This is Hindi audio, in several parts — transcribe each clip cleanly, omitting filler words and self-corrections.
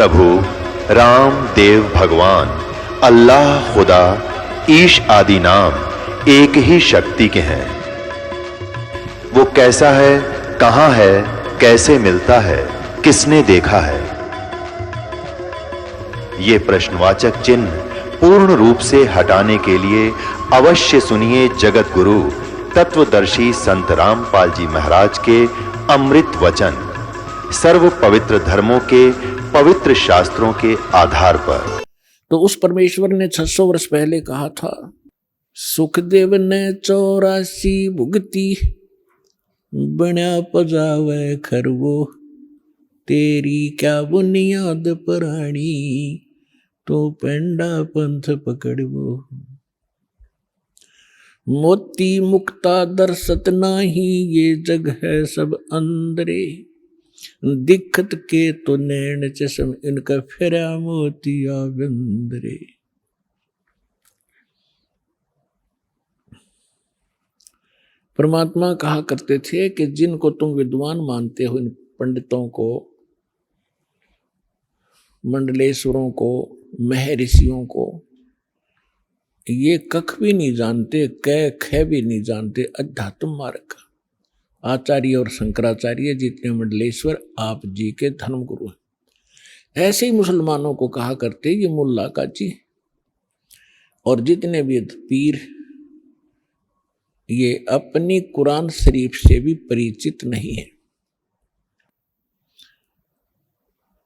प्रभु राम देव भगवान अल्लाह खुदा ईश आदि नाम एक ही शक्ति के हैं। वो कैसा है, कहां है, कैसे मिलता है, किसने देखा है? ये प्रश्नवाचक चिन्ह पूर्ण रूप से हटाने के लिए अवश्य सुनिए जगत गुरु तत्वदर्शी संत रामपाल जी महाराज के अमृत वचन, सर्व पवित्र धर्मों के पवित्र शास्त्रों के आधार पर। तो उस परमेश्वर ने 600 वर्ष पहले कहा था, सुखदेव ने 84 भुगती, बण्या पजावे खरवो, तेरी क्या बुनियाद पराणी, तो पेंडा पंथ पकड़वो। मोती मुक्ता दर्शत नाही, ये जग है सब अंदरे, दिखत के तो नैन चश्म, इनका फेरा मोतिया बिंदरे। परमात्मा कहा करते थे कि जिनको तुम विद्वान मानते हो, इन पंडितों को, मंडलेश्वरों को, महर्षियों को, ये कख भी नहीं जानते, कै ख भी नहीं जानते, अध्यात्म मार्ग। आचार्य और शंकराचार्य जितने मंडलेश्वर आप जी के धर्म गुरु हैं। ऐसे ही मुसलमानों को कहा करते ये मुल्ला काजी, और जितने भी पीर ये अपनी कुरान शरीफ से भी परिचित नहीं है।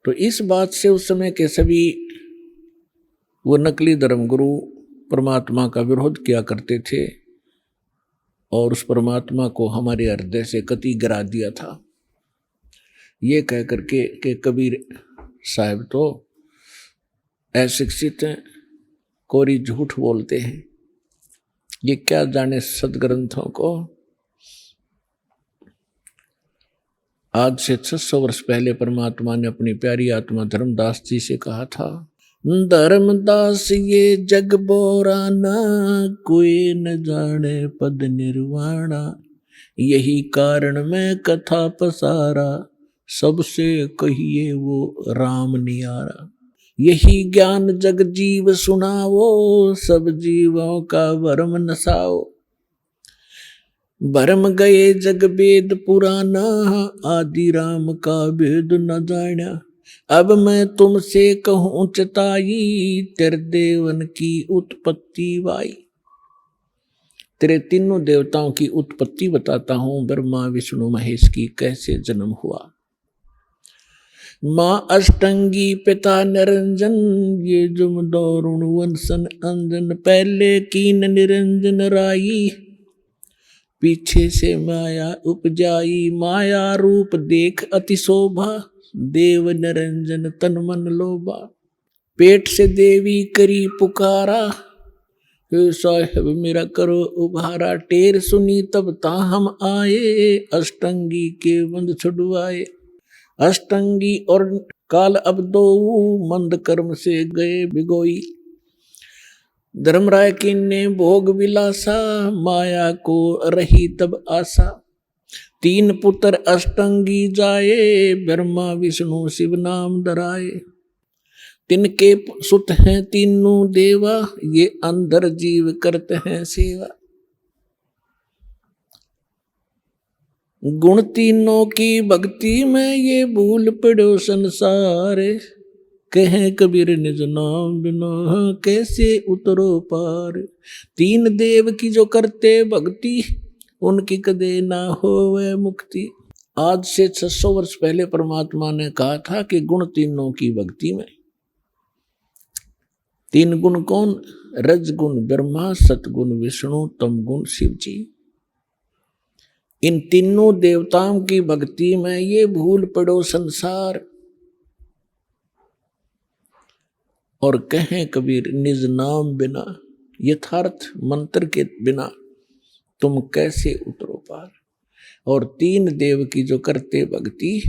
तो इस बात से उस समय के सभी वो नकली धर्मगुरु परमात्मा का विरोध किया करते थे और उस परमात्मा को हमारे हृदय से कति गिरा दिया था, ये कह करके कि कबीर साहब तो अशिक्षित हैं, कोरी झूठ बोलते हैं, ये क्या जाने सदग्रंथों को। आज से 600 वर्ष पहले परमात्मा ने अपनी प्यारी आत्मा धर्मदास जी से कहा था, धर्मदास ये जग बोराना, कोई न जाने पद निर्वाणा, यही कारण मैं कथा पसारा, सबसे कहिए वो राम नियारा। यही ज्ञान जग जीव सुनाओ, सब जीवों का भरम नसाओ। भरम गए जग वेद पुराना, आदि राम का भेद न जाना। अब मैं तुमसे कहूं चताई, तेरे देवन की उत्पत्ति वाई। तेरे तीनों देवताओं की उत्पत्ति बताता हूं, ब्रह्मा विष्णु महेश की कैसे जन्म हुआ। माँ अष्टंगी पिता निरंजन, ये जुम दारुण वंशन अंजन। पहले कीन निरंजन राई, पीछे से माया उपजाई। माया रूप देख अति शोभा, देव निरंजन तन मन लोभा। पेट से देवी करी पुकारा, हे साहेब मेरा करो उभारा। टेर सुनी तब ताहम आए, अष्टंगी के बंद छुड़वाए। अष्टंगी और काल अब दो, मंद कर्म से गए बिगोई। धर्मराय की ने भोग विलासा, माया को रही तब आशा। 3 पुत्र अष्टंगी जाए, ब्रह्मा विष्णु शिव नाम धराए। तिनके सुत हैं तीनों देवा, ये अंदर जीव करते हैं सेवा। गुण तीनों की भक्ति में, ये भूल पड़ो संसार। कहें कबीर निज नाम बिना, कैसे उतरो पार। 3 देव की जो करते भक्ति, उनकी कदे ना होवे मुक्ति। आज से 600 वर्ष पहले परमात्मा ने कहा था कि गुण तीनों की भक्ति में। 3 गुण कौन? रजगुण ब्रह्मा, सतगुण विष्णु, तमगुण शिव जी। इन तीनों देवताओं की भक्ति में ये भूल पड़ो संसार। और कहें कबीर निज नाम बिना, यथार्थ मंत्र के बिना तुम कैसे उतरो पार। और 3 देव की जो करते भक्ति,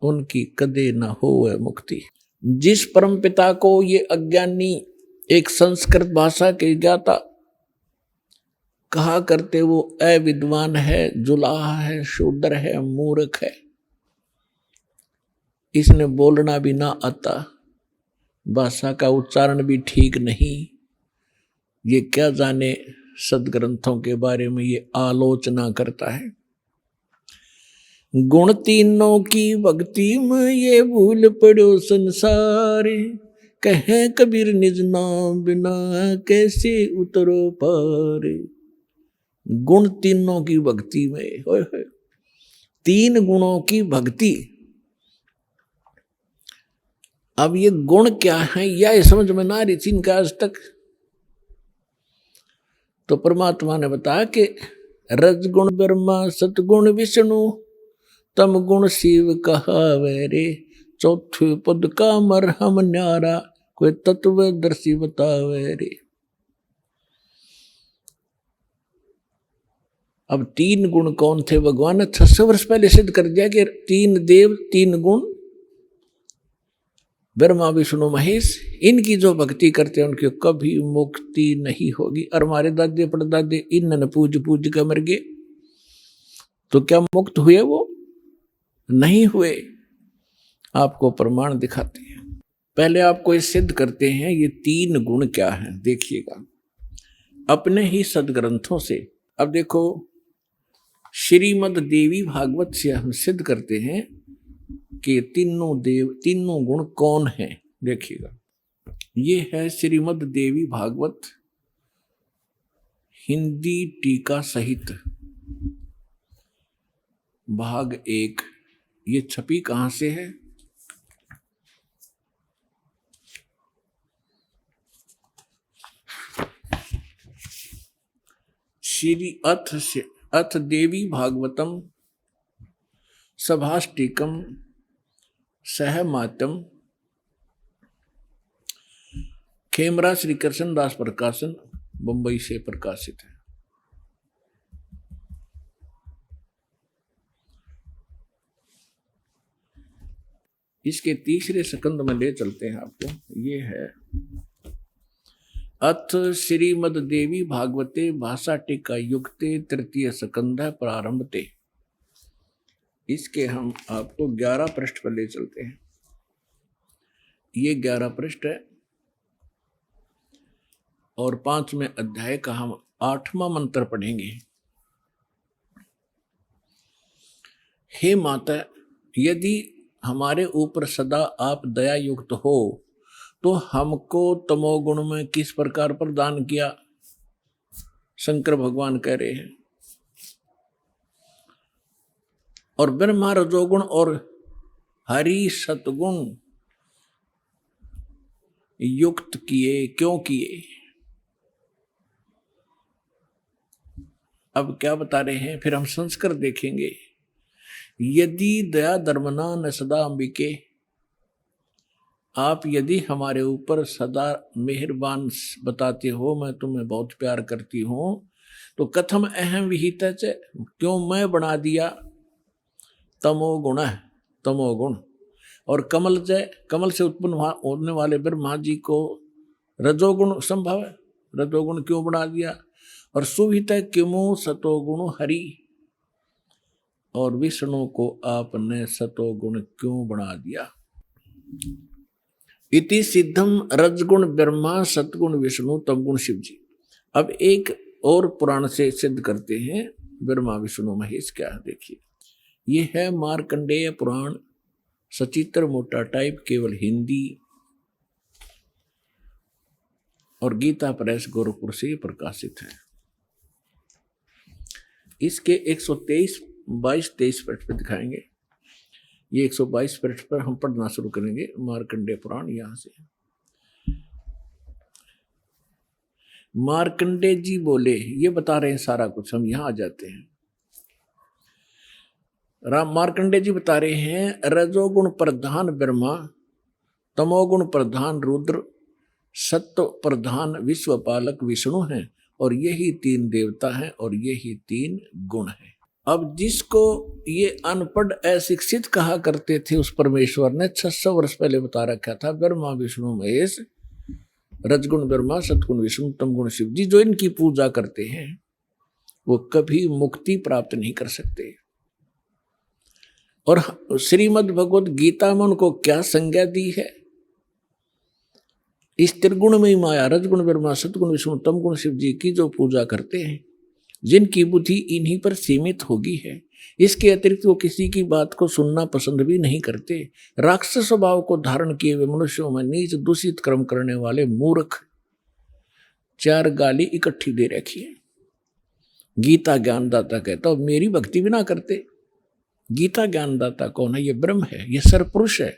उनकी कदे न होवे मुक्ति। जिस परम पिता को ये अज्ञानी, एक संस्कृत भाषा के ज्ञाता कहा करते, वो अविद्वान है, जुलाहा है, शूद्र है, मूर्ख है, इसने बोलना भी ना आता, भाषा का उच्चारण भी ठीक नहीं। ये क्या जाने सदग्रंथों के बारे में ये आलोचना करता है। गुण तीनों की भक्ति में ये भूल पड़ो संसार, कहे कबीर निज नाम बिना कैसे उतरो पार। गुण तीनों की भक्ति में, होय होय, तीन गुणों की भक्ति। अब ये गुण क्या है यह समझ में ना रही थी इनका आज तक। तो परमात्मा ने बताया कि रजगुण ब्रह्मा, सतगुण विष्णु, तम गुण शिव कहावे रे, चौथे पद का मरहम न्यारा, कोई तत्वदर्शी बतावे रे। अब तीन गुण कौन थे? भगवान ने 600 वर्ष पहले सिद्ध कर दिया कि तीन देव, तीन गुण, ब्रह्मा विष्णु महेश, इनकी जो भक्ति करते हैं उनकी कभी मुक्ति नहीं होगी। और हमारे दादे परदादे इन्होंने पूज पूज कर मर गए, तो क्या मुक्त हुए? वो नहीं हुए। आपको प्रमाण दिखाते हैं। पहले आपको ये सिद्ध करते हैं ये तीन गुण क्या है, देखिएगा अपने ही सदग्रंथों से। अब देखो, श्रीमद् देवी भागवत से हम सिद्ध करते हैं कि तीनों देव, तीनों गुण कौन है। देखिएगा, ये है श्रीमद् देवी भागवत हिंदी टीका सहित भाग 1। ये छपी कहां से है? श्री अथ देवी भागवतम सभाष्टिकम सहमातम, खेमरा श्री कृष्ण दास प्रकाशन, बंबई से प्रकाशित है। इसके तीसरे स्कंद में ले चलते हैं आपको। ये है अथ श्रीमद् देवी भागवते भाषा टीका युक्ते तृतीय स्कंद प्रारंभते। इसके हम आपको 11 पृष्ठ पर ले चलते हैं। ये 11 पृष्ठ है और 5वें अध्याय का हम 8वां मंत्र पढ़ेंगे। हे माता, यदि हमारे ऊपर सदा आप दया युक्त हो तो हमको तमोगुण में किस प्रकार प्रदान किया? शंकर भगवान कह रहे हैं। और ब्रह्मा रजोगुण और हरि सतगुण युक्त किए, क्यों किए? अब क्या बता रहे हैं, फिर हम संस्कार देखेंगे। यदि दया धर्मना न सदा अंबिके, आप यदि हमारे ऊपर सदा मेहरबान बताते हो, मैं तुम्हें बहुत प्यार करती हूं, तो कथम अहम विहित, क्यों मैं बना दिया तमोगुण है, तमोगुण। और कमल से उत्पन्न होने वाले ब्रह्मा जी को रजोगुण संभव है, रजोगुण क्यों बना दिया? और सुवित किमु सतोगुण हरि, और विष्णु को आपने सतोगुण क्यों बना दिया? इति सिद्धम रजगुण ब्रह्मा सतगुण विष्णु तमगुण शिव जी। अब एक और पुराण से सिद्ध करते हैं ब्रह्मा विष्णु महेश क्या है। देखिए, ये है मार्कंडेय पुराण, सचित्र मोटा टाइप, केवल हिंदी, और गीता प्रेस गोरखपुर से प्रकाशित है। इसके 123, 22, 23 पृष्ठ पर दिखाएंगे। ये 122 पृष्ठ पर हम पढ़ना शुरू करेंगे मार्कंडेय पुराण। यहां से मार्कंडेय जी बोले, ये बता रहे हैं सारा कुछ, हम यहां आ जाते हैं। मार्कंडेय जी बता रहे हैं, रजोगुण प्रधान ब्रह्मा, तमोगुण प्रधान रुद्र, सत्व प्रधान विश्वपालक विष्णु हैं, और यही 3 देवता हैं और यही 3 गुण हैं। अब जिसको ये अनपढ़ अशिक्षित कहा करते थे, उस परमेश्वर ने 600 वर्ष पहले बता रखा था, ब्रह्मा विष्णु महेश, रजगुण ब्रह्मा, सतगुण विष्णु, तमगुण शिव जी, जो इनकी पूजा करते हैं वो कभी मुक्ति प्राप्त नहीं कर सकते। और श्रीमद् भगवद गीता में उनको क्या संज्ञा दी है? इस त्रिगुण में ही माया, रजगुण ब्रह्मा, सतगुण विष्णु, तमगुण शिव जी की जो पूजा करते हैं, जिनकी बुद्धि इन्हीं पर सीमित होगी है, इसके अतिरिक्त वो किसी की बात को सुनना पसंद भी नहीं करते। राक्षस स्वभाव को धारण किए हुए मनुष्यों में नीच दूषित कर्म करने वाले मूर्ख, चार गाली इकट्ठी दे रखी है। गीता ज्ञानदाता कहता हो मेरी भक्ति भी ना करते। गीता ज्ञानदाता कौन है? ये ब्रह्म है, ये सरपुरुष है,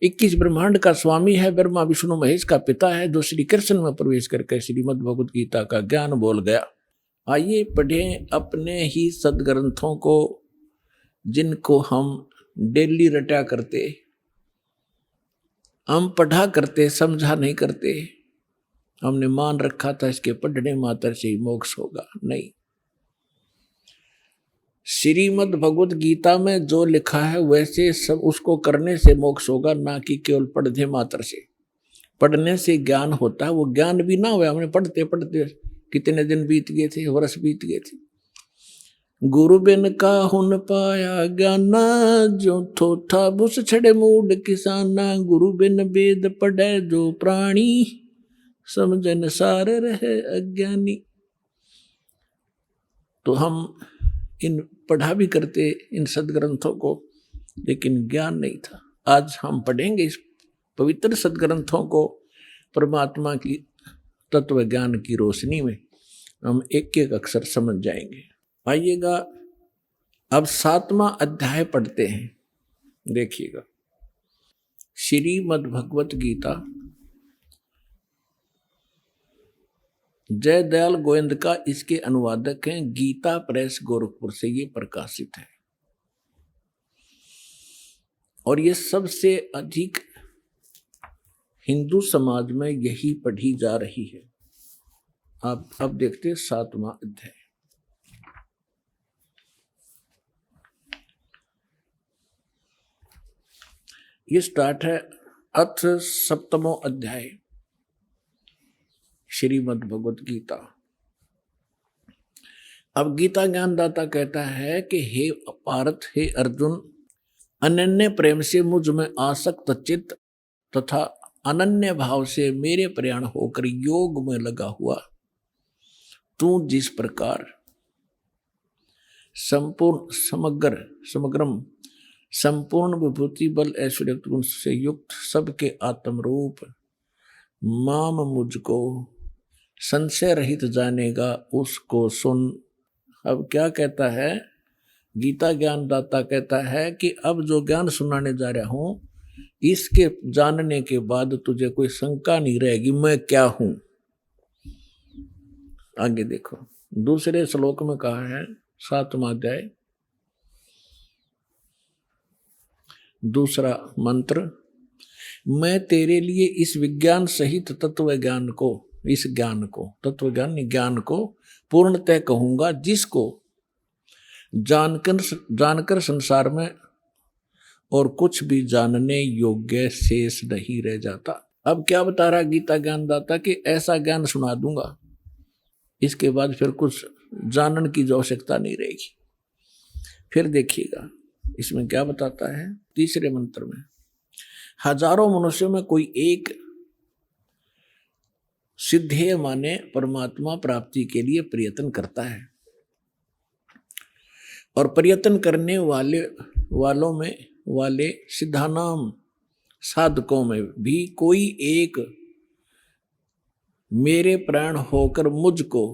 21 ब्रह्मांड का स्वामी है, ब्रह्मा विष्णु महेश का पिता है, जो श्री कृष्ण में प्रवेश करके श्रीमद् भगवत गीता का ज्ञान बोल गया। आइए पढ़ें अपने ही सदग्रंथों को, जिनको हम डेली रटा करते, हम पढ़ा करते, समझा नहीं करते। हमने मान रखा था इसके पढ़ने मात्र से ही मोक्ष होगा। नहीं, श्रीमद् भगवत गीता में जो लिखा है वैसे सब उसको करने से मोक्ष होगा, ना कि केवल पढ़ने मात्र से। पढ़ने से ज्ञान होता है, वो ज्ञान भी ना हुआ, हमने पढ़ते पढ़ते कितने दिन बीत गए थे, वर्ष बीत गए थे। गुरु बिन का हुन पाया ज्ञाना, जो थोथा बुस छड़े मूड किसाना। गुरु बिन वेद पढ़े जो प्राणी, समझन सार रहे अज्ञानी। तो हम इन पढ़ा भी करते इन सदग्रंथों को, लेकिन ज्ञान नहीं था। आज हम पढ़ेंगे इस पवित्र सदग्रंथों को, परमात्मा की तत्व ज्ञान की रोशनी में हम एक एक अक्षर समझ जाएंगे। आइएगा, अब 7वां अध्याय पढ़ते हैं। देखिएगा, श्रीमद् भगवत गीता जयदयाल गोविंद का इसके अनुवादक हैं, गीता प्रेस गोरखपुर से ये प्रकाशित है, और ये सबसे अधिक हिंदू समाज में यही पढ़ी जा रही है। आप अब देखते हैं 7वां अध्याय। ये स्टार्ट है अथ 7वां अध्याय श्रीमद् भगवत गीता। अब गीता ज्ञानदाता कहता है कि हे पार्थ, हे अर्जुन, अनन्य प्रेम से मुझ में आसक्त चित्त तथा अनन्य भाव से मेरे प्रयाण होकर योग में लगा हुआ तू जिस प्रकार समग्रम संपूर्ण विभूति बल ऐश्वर्य गुण से युक्त सबके आत्म रूप माम मुझको संशय रहित जानेगा, उसको सुन। अब क्या कहता है गीता ज्ञानदाता? कहता है कि अब जो ज्ञान सुनाने जा रहा हूं, इसके जानने के बाद तुझे कोई शंका नहीं रहेगी मैं क्या हूं। आगे देखो, दूसरे श्लोक में कहा है, 7वां अध्याय दूसरा मंत्र, मैं तेरे लिए इस विज्ञान सहित तत्व ज्ञान को, इस ज्ञान को, तत्व ज्ञान को पूर्णतः कहूंगा, जिसको जानकर संसार में और कुछ भी जानने योग्य शेष नहीं रह जाता। अब क्या बता रहा गीता ज्ञानदाता कि ऐसा ज्ञान सुना दूंगा, इसके बाद फिर कुछ जानने की आवश्यकता नहीं रहेगी। फिर देखिएगा इसमें क्या बताता है तीसरे मंत्र में, हजारों मनुष्यों में कोई एक सिद्धेय माने परमात्मा प्राप्ति के लिए प्रयत्न करता है, और प्रयत्न करने वालों में वाले सिद्धानाम साधकों में भी कोई एक मेरे प्राण होकर मुझको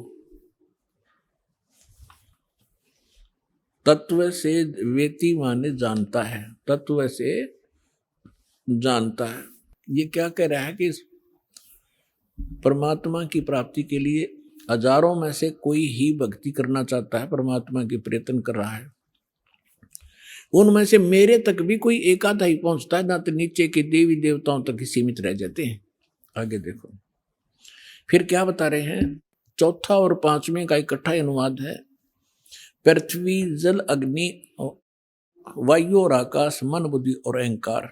तत्व से वेति माने जानता है, तत्व से जानता है। ये क्या कह रहा है कि परमात्मा की प्राप्ति के लिए हजारों में से कोई ही भक्ति करना चाहता है, परमात्मा की प्रयत्न कर रहा है। उनमें से मेरे तक भी कोई एक आधा ही पहुंचता है, ना तो नीचे के देवी देवताओं तक ही सीमित रह जाते हैं। आगे देखो फिर क्या बता रहे हैं, चौथा और 5वें का इकट्ठा अनुवाद है, पृथ्वी जल अग्नि वायु और आकाश मन बुद्धि और अहंकार,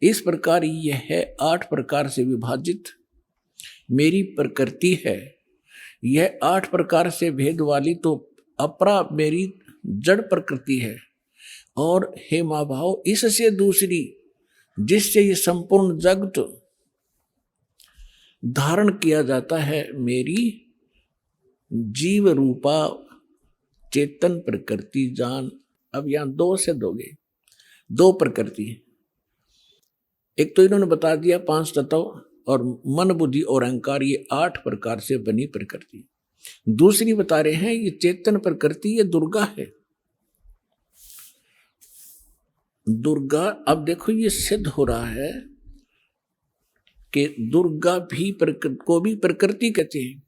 इस प्रकार यह 8 प्रकार से विभाजित मेरी प्रकृति है। यह 8 प्रकार से भेद वाली तो अपरा मेरी जड़ प्रकृति है, और हे महाभाव इससे दूसरी जिससे ये संपूर्ण जगत धारण किया जाता है मेरी जीव रूपा चेतन प्रकृति जान। अब यहां दो से दोगे, दो प्रकृति। एक तो इन्होंने बता दिया 5 तत्व और मन बुद्धि और अहंकार, ये 8 प्रकार से बनी प्रकृति। दूसरी बता रहे हैं ये चेतन प्रकृति, ये दुर्गा है। दुर्गा, अब देखो ये सिद्ध हो रहा है कि दुर्गा भी को भी प्रकृति कहते हैं।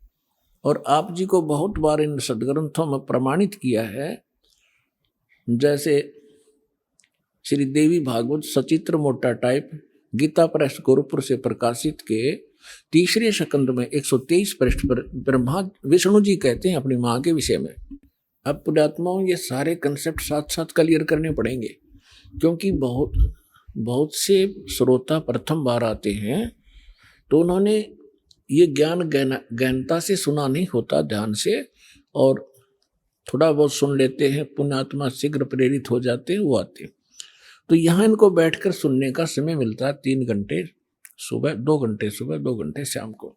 और आप जी को बहुत बार इन सदग्रंथों में प्रमाणित किया है, जैसे श्री देवी भागवत सचित्र मोटा टाइप गीता प्रेस गोरखपुर से प्रकाशित के 3रे स्कंद में 123 पृष्ठ पर ब्रह्मा विष्णु जी कहते हैं अपनी माँ के विषय में। अब पुण्यात्माओं ये सारे कंसेप्ट साथ साथ क्लियर करने पड़ेंगे, क्योंकि बहुत से श्रोता प्रथम बार आते हैं तो उन्होंने ये ज्ञान गहनता से सुना नहीं होता ध्यान से, और थोड़ा बहुत सुन लेते हैं, पुण्यात्मा शीघ्र प्रेरित हो जाते हैं, वो आते हैं। तो यहाँ इनको बैठकर सुनने का समय मिलता है 3 घंटे सुबह, 2 घंटे सुबह, 2 घंटे शाम को।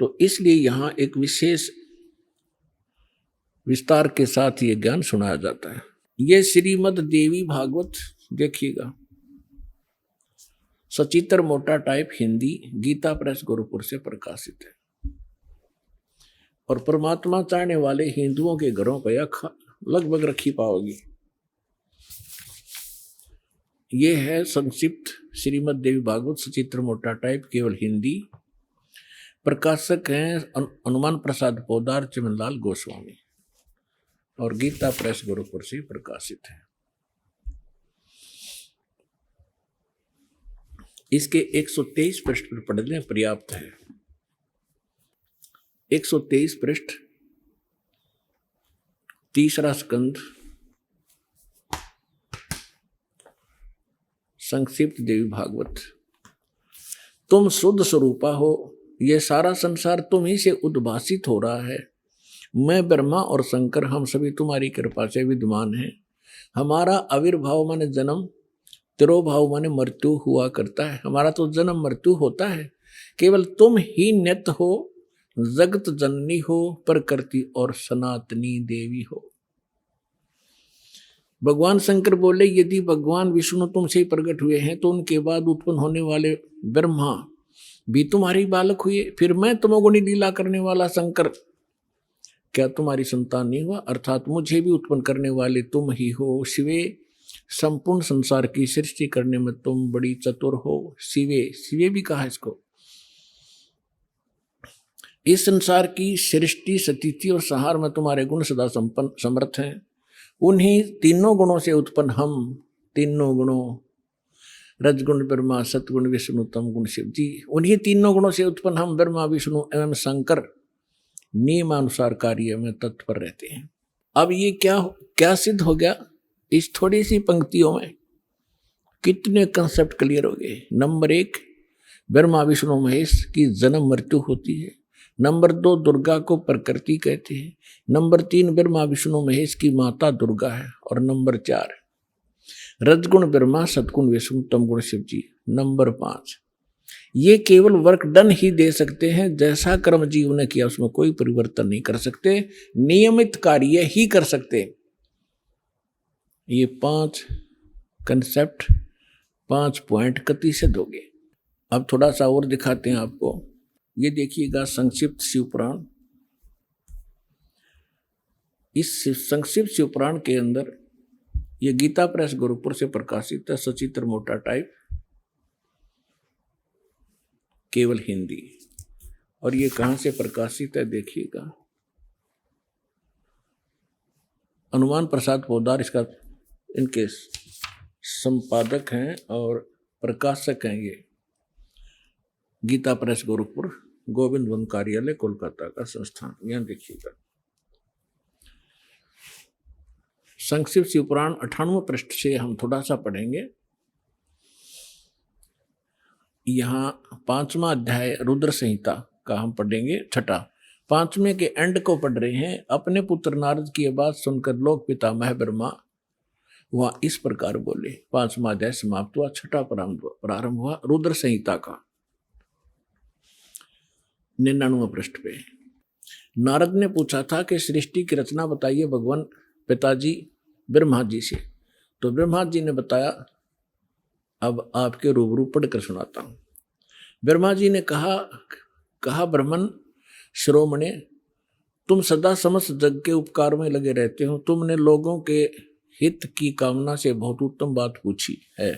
तो इसलिए यहाँ एक विशेष विस्तार के साथ ये ज्ञान सुनाया जाता है। ये श्रीमद् देवी भागवत देखिएगा, सचित्र मोटा टाइप हिंदी, गीता प्रेस गोरखपुर से प्रकाशित है। और परमात्मा चाहने वाले हिंदुओं के घरों पर यह लगभग रखी पाओगी। ये है संक्षिप्त श्रीमद् देवी भागवत सचित्र मोटा टाइप, केवल हिंदी। प्रकाशक हैं हनुमान प्रसाद पोदार, चमनलाल गोस्वामी, और गीता प्रेस गोरखपुर से प्रकाशित है। इसके 123 पृष्ठ पर पढ़ने पर्याप्त है। 123 पृष्ठ, 3रा स्कंद, संक्षिप्त देवी भागवत। तुम शुद्ध स्वरूपा हो, ये सारा संसार तुम ही से उद्भासित हो रहा है। मैं ब्रह्मा और शंकर हम सभी तुम्हारी कृपा से विद्यमान हैं। हमारा आविर्भाव माने जन्म, तिरोभाव माने मृत्यु हुआ करता है। हमारा तो जन्म मृत्यु होता है, केवल तुम ही नित्य हो, जगत जननी हो, प्रकृति और सनातनी देवी हो। भगवान शंकर बोले यदि भगवान विष्णु तुमसे ही प्रकट हुए हैं तो उनके बाद उत्पन्न होने वाले ब्रह्मा भी तुम्हारी बालक हुए, फिर मैं तमोगुणी लीला करने वाला शंकर क्या तुम्हारी संतान नहीं हुआ? अर्थात मुझे भी उत्पन्न करने वाले तुम ही हो। शिवे, संपूर्ण संसार की सृष्टि करने में तुम बड़ी चतुर हो। शिवे, शिवे भी कहा इसको। इस संसार की सृष्टि, स्थिति और संहार में तुम्हारे गुण सदा संपन्न समर्थ हैं। उन्हीं तीनों गुणों से उत्पन्न हम, तीनों गुणों रजगुण ब्रह्मा, सतगुण विष्णु, तम गुण शिव जी, उन्हीं तीनों गुणों से उत्पन्न हम ब्रह्मा, विष्णु एवं शंकर नियमानुसार कार्य में तत्पर रहते हैं। अब ये क्या सिद्ध हो गया? इस थोड़ी सी पंक्तियों में कितने कंसेप्ट क्लियर हो गए। नंबर 1, ब्रह्मा विष्णु महेश की जन्म मृत्यु होती है। नंबर 2, दुर्गा को प्रकृति कहते हैं। नंबर 3, ब्रह्मा विष्णु महेश की माता दुर्गा है। और नंबर 4, रजगुण ब्रह्मा, सतगुण विष्णु, तमगुण शिव जी। नंबर 5, ये केवल वर्क डन ही दे सकते हैं, जैसा कर्म जीव ने किया उसमें कोई परिवर्तन नहीं कर सकते, नियमित कार्य ही कर सकते। ये 5 कंसेप्ट, 5 पॉइंट कति से दोगे। अब थोड़ा सा और दिखाते हैं आपको। ये देखिएगा संक्षिप्त शिवपुराण। इस संक्षिप्त शिवपुराण के अंदर ये गीता प्रेस गोरखपुर से प्रकाशित है, सचित्र मोटा टाइप, केवल हिंदी। और ये कहाँ से प्रकाशित है देखिएगा, हनुमान प्रसाद पोदार इसका इनके संपादक हैं और प्रकाशक हैं। ये गीता प्रेस गोरखपुर, गोविंद वन कार्यालय कोलकाता का संस्थान। यहाँ देखिएगा संक्षिप्त शिवपुराण 98 पृष्ठ से हम थोड़ा सा पढ़ेंगे। यहाँ 5वां अध्याय रुद्र संहिता का हम पढ़ेंगे, 6ठा। 5वें के एंड को पढ़ रहे हैं। अपने पुत्र नारद की बात सुनकर लोक पितामह ब्रह्मा वह इस प्रकार बोले। 5वां अध्याय समाप्त हुआ, 6ठा प्रारंभ हुआ रुद्र संहिता का। 99वें पृष्ठ पे नारद ने पूछा था कि सृष्टि की रचना बताइए भगवान पिताजी ब्रह्मा जी से। तो ब्रह्मा जी ने बताया, अब आपके रूबरू पढ़कर सुनाता हूं। ब्रह्मा जी ने कहा ब्राह्मण श्रोमणे, तुम सदा समस्त जग के उपकार में लगे रहते हो। तुमने लोगों के हित की कामना से बहुत उत्तम बात पूछी है।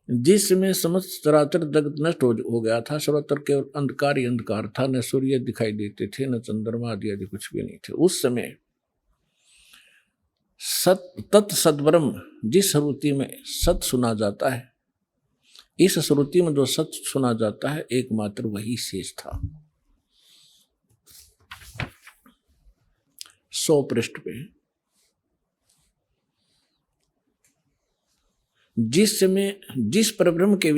जिसमें समस्त चराचर जगत नष्ट हो गया था, सर्वत्र केवल अंधकार ही अंधकार था, न सूर्य दिखाई देते थे, न चंद्रमा आदि कुछ भी नहीं थे। उस समय तत्सद्ब्रह्म, जिस श्रुति में सत सुना जाता है, इस श्रुति में जो सत सुना जाता है एकमात्र वही शेष था। 100 पृष्ठ पे जिस परब्रह्म के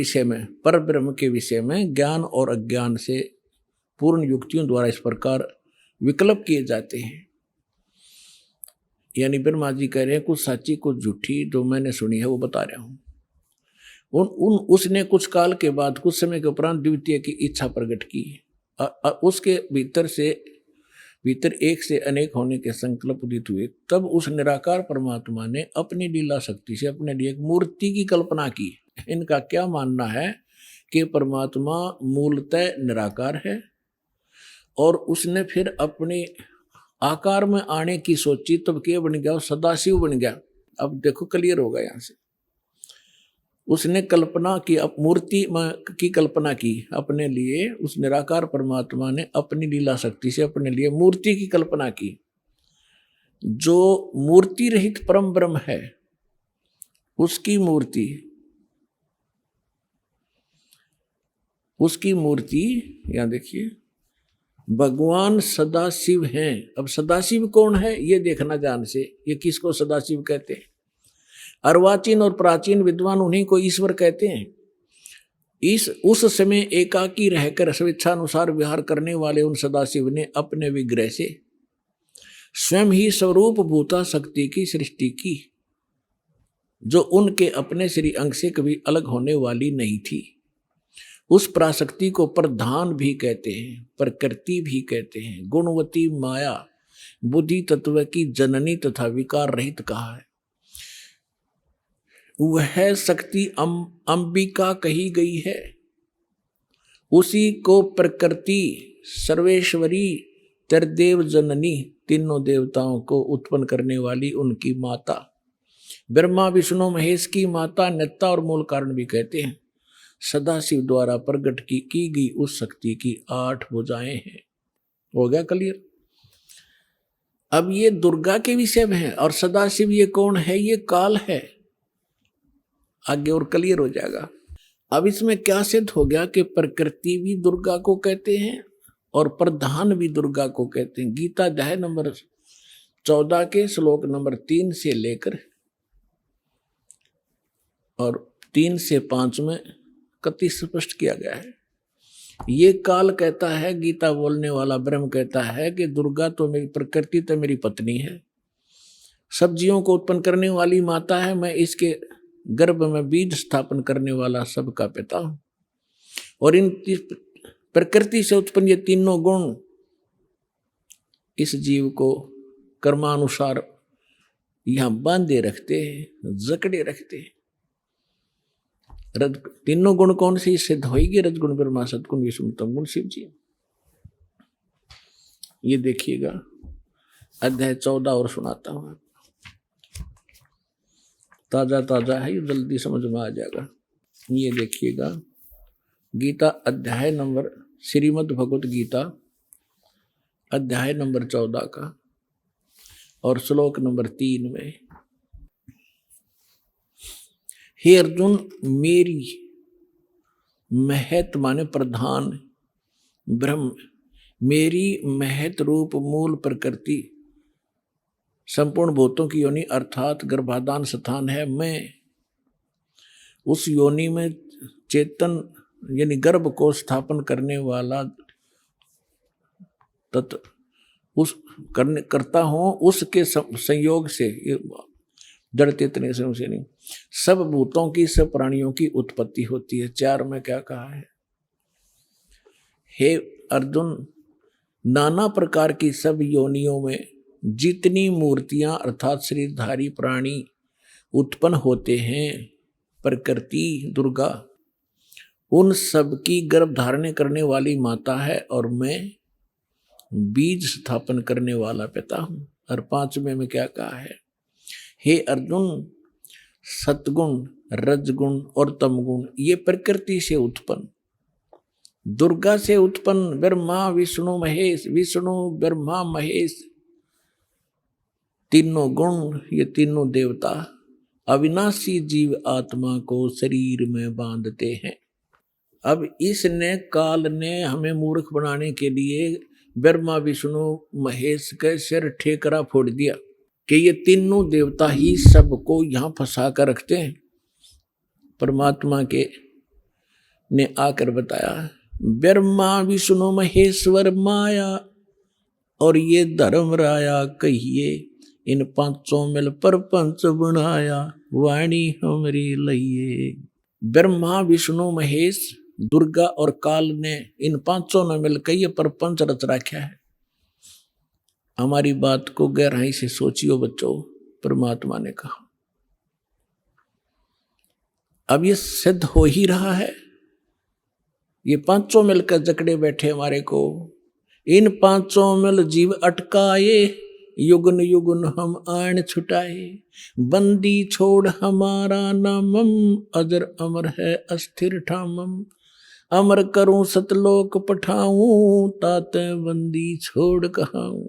विषय में ज्ञान और अज्ञान से पूर्ण युक्तियों द्वारा इस प्रकार विकल्प किए जाते हैं, यानी ब्रह्मा जी कह रहे हैं कुछ सच्ची कुछ झूठी जो मैंने सुनी है वो बता रहा हूं। उसने कुछ काल के बाद, कुछ समय के उपरांत द्वितीय की इच्छा प्रकट की। उसके भीतर एक से अनेक होने के संकल्प उदित हुए। तब उस निराकार परमात्मा ने अपनी लीला शक्ति से अपने लिए एक मूर्ति की कल्पना की। इनका क्या मानना है कि परमात्मा मूलतः निराकार है और उसने फिर अपने आकार में आने की सोची, तब क्या बन गया? सदाशिव बन गया। अब देखो क्लियर होगा यहां से। उसने कल्पना की, मूर्ति की कल्पना की अपने लिए। उस निराकार परमात्मा ने अपनी लीला शक्ति से अपने लिए मूर्ति की कल्पना की। जो मूर्ति रहित परम ब्रह्म है उसकी मूर्ति यहां देखिए, भगवान सदाशिव हैं। अब सदाशिव कौन है ये देखना ध्यान से। ये किसको सदाशिव कहते हैं? अर्वाचीन और प्राचीन विद्वान उन्हीं को ईश्वर कहते हैं। उस समय एकाकी रहकर स्वेच्छानुसार विहार करने वाले उन सदाशिव ने अपने विग्रह से स्वयं ही स्वरूप भूता शक्ति की सृष्टि की, जो उनके अपने श्री अंग से कभी अलग होने वाली नहीं थी। उस पराशक्ति को प्रधान भी कहते हैं, प्रकृति भी कहते हैं, गुणवती माया, बुद्धि तत्व की जननी तथा विकार रहित कहा है। वह शक्ति अंबिका कही गई है। उसी को प्रकृति, सर्वेश्वरी, त्रिदेव जननी, तीनों देवताओं को उत्पन्न करने वाली उनकी माता, ब्रह्मा विष्णु महेश की माता, नेता और मूल कारण भी कहते हैं। सदाशिव द्वारा प्रकट की गई उस शक्ति की 8 भुजाएं हैं। हो गया क्लियर? अब ये दुर्गा के विषय में है और सदाशिव ये कौन है? ये काल है। आगे और क्लियर हो जाएगा। अब इसमें क्या सिद्ध हो गया कि प्रकृति भी दुर्गा को कहते हैं और प्रधान भी दुर्गा को कहते हैं। गीता अध्याय नंबर 14 के श्लोक नंबर 3 से लेकर और 3 से 5 में कति स्पष्ट किया गया है। ये काल कहता है, गीता बोलने वाला ब्रह्म कहता है कि दुर्गा तो मेरी प्रकृति तो मेरी पत्नी है, सब्जियों को उत्पन्न करने वाली माता है, मैं इसके गर्भ में बीज स्थापन करने वाला सबका पिता हूं। और इन प्रकृति से उत्पन्न ये तीनों गुण इस जीव को कर्मानुसार यहां बांधे रखते हैं, जकड़े रखते हैं। तीनों गुण कौन से सिद्ध होगी? रजगुण, ब्रह्मा, सदगुण, विष्णु, तम गुण, शिव जी। ये देखिएगा अध्याय 14 और सुनाता हूं। ताजा है, ये जल्दी समझ में आ जाएगा। ये देखिएगा गीता अध्याय नंबर, श्रीमद् भगवत गीता अध्याय नंबर 14 का और श्लोक नंबर 3 में, हे अर्जुन, मेरी महत माने प्रधान ब्रह्म, मेरी महत रूप मूल प्रकृति संपूर्ण भूतों की योनि अर्थात गर्भाधान स्थान है। मैं उस योनि में चेतन यानी गर्भ को स्थापन करने वाला करता हूं। उसके संयोग से, जड़ चेतन से नहीं, सब भूतों की, सब प्राणियों की उत्पत्ति होती है। 4 में क्या कहा है? हे अर्जुन, नाना प्रकार की सब योनियों में जितनी मूर्तियां अर्थात शरीरधारी प्राणी उत्पन्न होते हैं, प्रकृति दुर्गा उन सब की गर्भ धारण करने वाली माता है और मैं बीज स्थापन करने वाला पिता हूं। और 5वें में क्या कहा है, हे अर्जुन, सतगुण, रजगुण और तमगुण ये प्रकृति से उत्पन्न, दुर्गा से उत्पन्न ब्रह्मा विष्णु महेश, विष्णु ब्रह्मा महेश तीनों गुण, ये तीनों देवता अविनाशी जीव आत्मा को शरीर में बांधते हैं। अब इसने काल ने हमें मूर्ख बनाने के लिए ब्रह्मा विष्णु महेश के सिर ठेकरा फोड़ दिया कि ये तीनों देवता ही सबको यहाँ फंसा कर रखते हैं। परमात्मा के ने आकर बताया, ब्रह्मा विष्णु महेश्वर माया और ये धर्म राया कहिए, इन पांचों मिल परपंच बनाया, वाणी हमरी लइए। ब्रह्मा विष्णु महेश दुर्गा और काल ने इन पांचों ने मिलकर ये परपंच रच रखा है। हमारी बात को गहराई से सोचियो बच्चों, परमात्मा ने कहा। अब ये सिद्ध हो ही रहा है, ये पांचों मिलकर जकड़े बैठे हमारे को। इन पांचों मिल जीव अटकाए, युगन युगन हम आन छुटाए, बंदी छोड़ हमारा नामम, अजर अमर है अस्थिर ठामम, अमर करूं सतलोक पठाऊं, ताते बंदी छोड़ कहाऊं।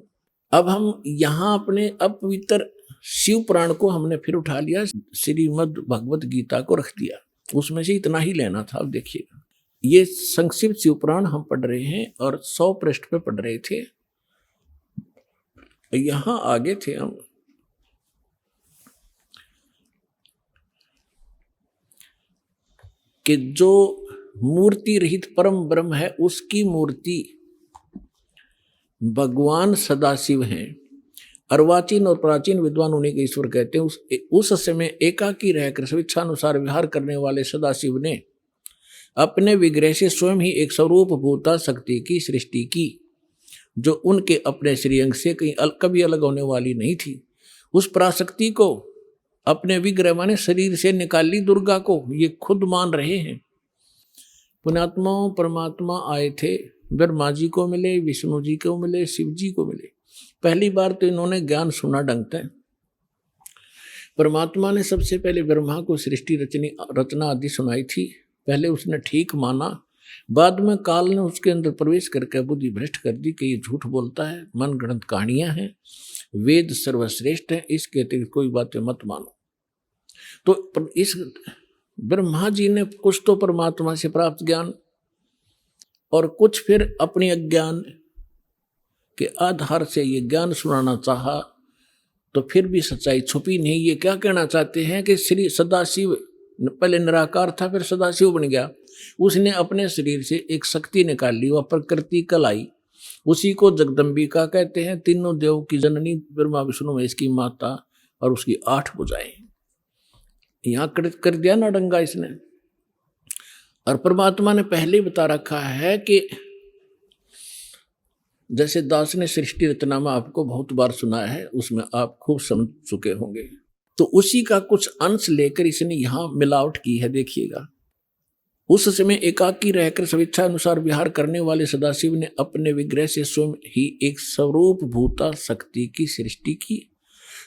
अब हम यहाँ अपने अपवित्र शिव पुराण को हमने फिर उठा लिया, श्रीमद् भगवत गीता को रख दिया, उसमें से इतना ही लेना था। अब देखिएगा, ये संक्षिप्त शिव पुराण हम पढ़ रहे हैं और 100 पृष्ठ पे पढ़ रहे थे। यहां आगे थे हम, कि जो मूर्ति रहित परम ब्रह्म है उसकी मूर्ति भगवान सदाशिव हैं। अर्वाचीन और प्राचीन विद्वान उन्हीं के ईश्वर कहते हैं। उस समय एकाकी रहकर स्वेच्छानुसार विहार करने वाले सदाशिव ने अपने विग्रह से स्वयं ही एक स्वरूप भूता शक्ति की सृष्टि की, जो उनके अपने श्रीअंग से कभी अलग होने वाली नहीं थी। उस पराशक्ति को अपने विग्रह माने शरीर से निकाली दुर्गा को, ये खुद मान रहे हैं। पुण्यात्मा परमात्मा आए थे, ब्रह्मा जी को मिले, विष्णु जी को मिले, शिव जी को मिले। पहली बार तो इन्होंने ज्ञान सुना ढंग से। परमात्मा ने सबसे पहले ब्रह्मा को सृष्टि रचना आदि सुनाई थी। पहले उसने ठीक माना, बाद में काल ने उसके अंदर प्रवेश करके बुद्धि भ्रष्ट कर दी कि ये झूठ बोलता है, मन गढ़ंत कहानियां हैं, वेद सर्वश्रेष्ठ है, इसके अतिरिक्त कोई बातें मत मानो। तो इस ब्रह्मा जी ने कुछ तो परमात्मा से प्राप्त ज्ञान और कुछ फिर अपने अज्ञान के आधार से ये ज्ञान सुनाना चाहा, तो फिर भी सच्चाई छुपी नहीं। ये क्या कहना चाहते हैं कि श्री सदाशिव पहले निराकार था, फिर सदाशिव बन गया। उसने अपने शरीर से एक शक्ति निकाल ली, वह प्रकृति कलाई, उसी को जगदम्बिका कहते हैं। तीनों देव की जननी ब्रह्मा विष्णु महेश की माता और उसकी 8 भुजाएं। यहाँ कर दिया ना डंगा इसने। और परमात्मा ने पहले ही बता रखा है कि जैसे दास ने सृष्टि रचनामा आपको बहुत बार सुना है, उसमें आप खूब समझ चुके होंगे, तो उसी का कुछ अंश लेकर इसने यहाँ मिलावट की है। देखिएगा, उस समय एकाकी रहकर स्वेच्छा अनुसार विहार करने वाले सदाशिव ने अपने विग्रह से स्वयं ही एक स्वरूप भूता शक्ति की सृष्टि की,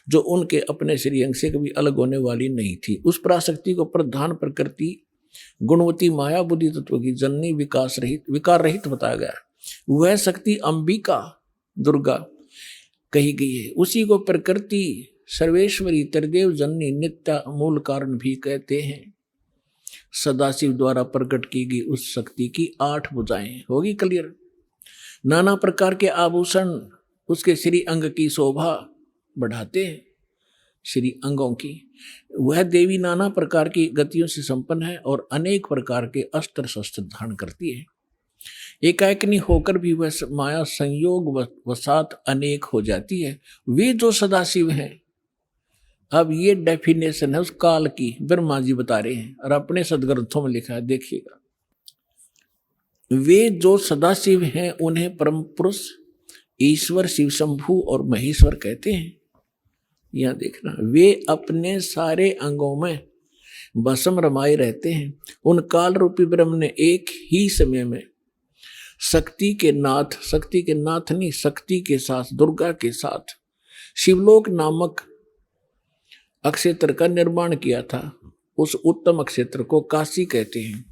जो उनके अपने श्रीअंग से कभी अलग होने वाली नहीं थी। उस पराशक्ति को प्रधान प्रकृति गुणवती माया बुद्धि तत्व की जननी विकार रहित बताया गया। वह शक्ति अंबिका दुर्गा कही गई है। उसी को प्रकृति सर्वेश्वरी त्रिदेव जननी नित्या मूल कारण भी कहते हैं। सदाशिव द्वारा प्रकट की गई उस शक्ति की 8 भुजाएं। होगी क्लियर। नाना प्रकार के आभूषण उसके श्री अंग की शोभा बढ़ाते हैं, श्री अंगों की। वह देवी नाना प्रकार की गतियों से संपन्न है और अनेक प्रकार के अस्त्र शस्त्र धारण करती है। एकाएकनी होकर भी वह माया संयोग वसात अनेक हो जाती है। वे जो सदाशिव हैं, अब ये डेफिनेशन है उस काल की, ब्रह्मा जी बता रहे हैं और अपने सदग्रंथों में लिखा है। देखिएगा, वे जो सदाशिव हैं उन्हें परम पुरुष ईश्वर शिव शंभु और महेश्वर कहते हैं। यह देखना, वे अपने सारे अंगों में भस्म रमाए रहते हैं। उन काल रूपी ब्रह्म ने एक ही समय में शक्ति के नाथ नहीं, शक्ति के साथ, दुर्गा के साथ शिवलोक नामक अक्षेत्र का निर्माण किया था। उस उत्तम अक्षेत्र को काशी कहते हैं।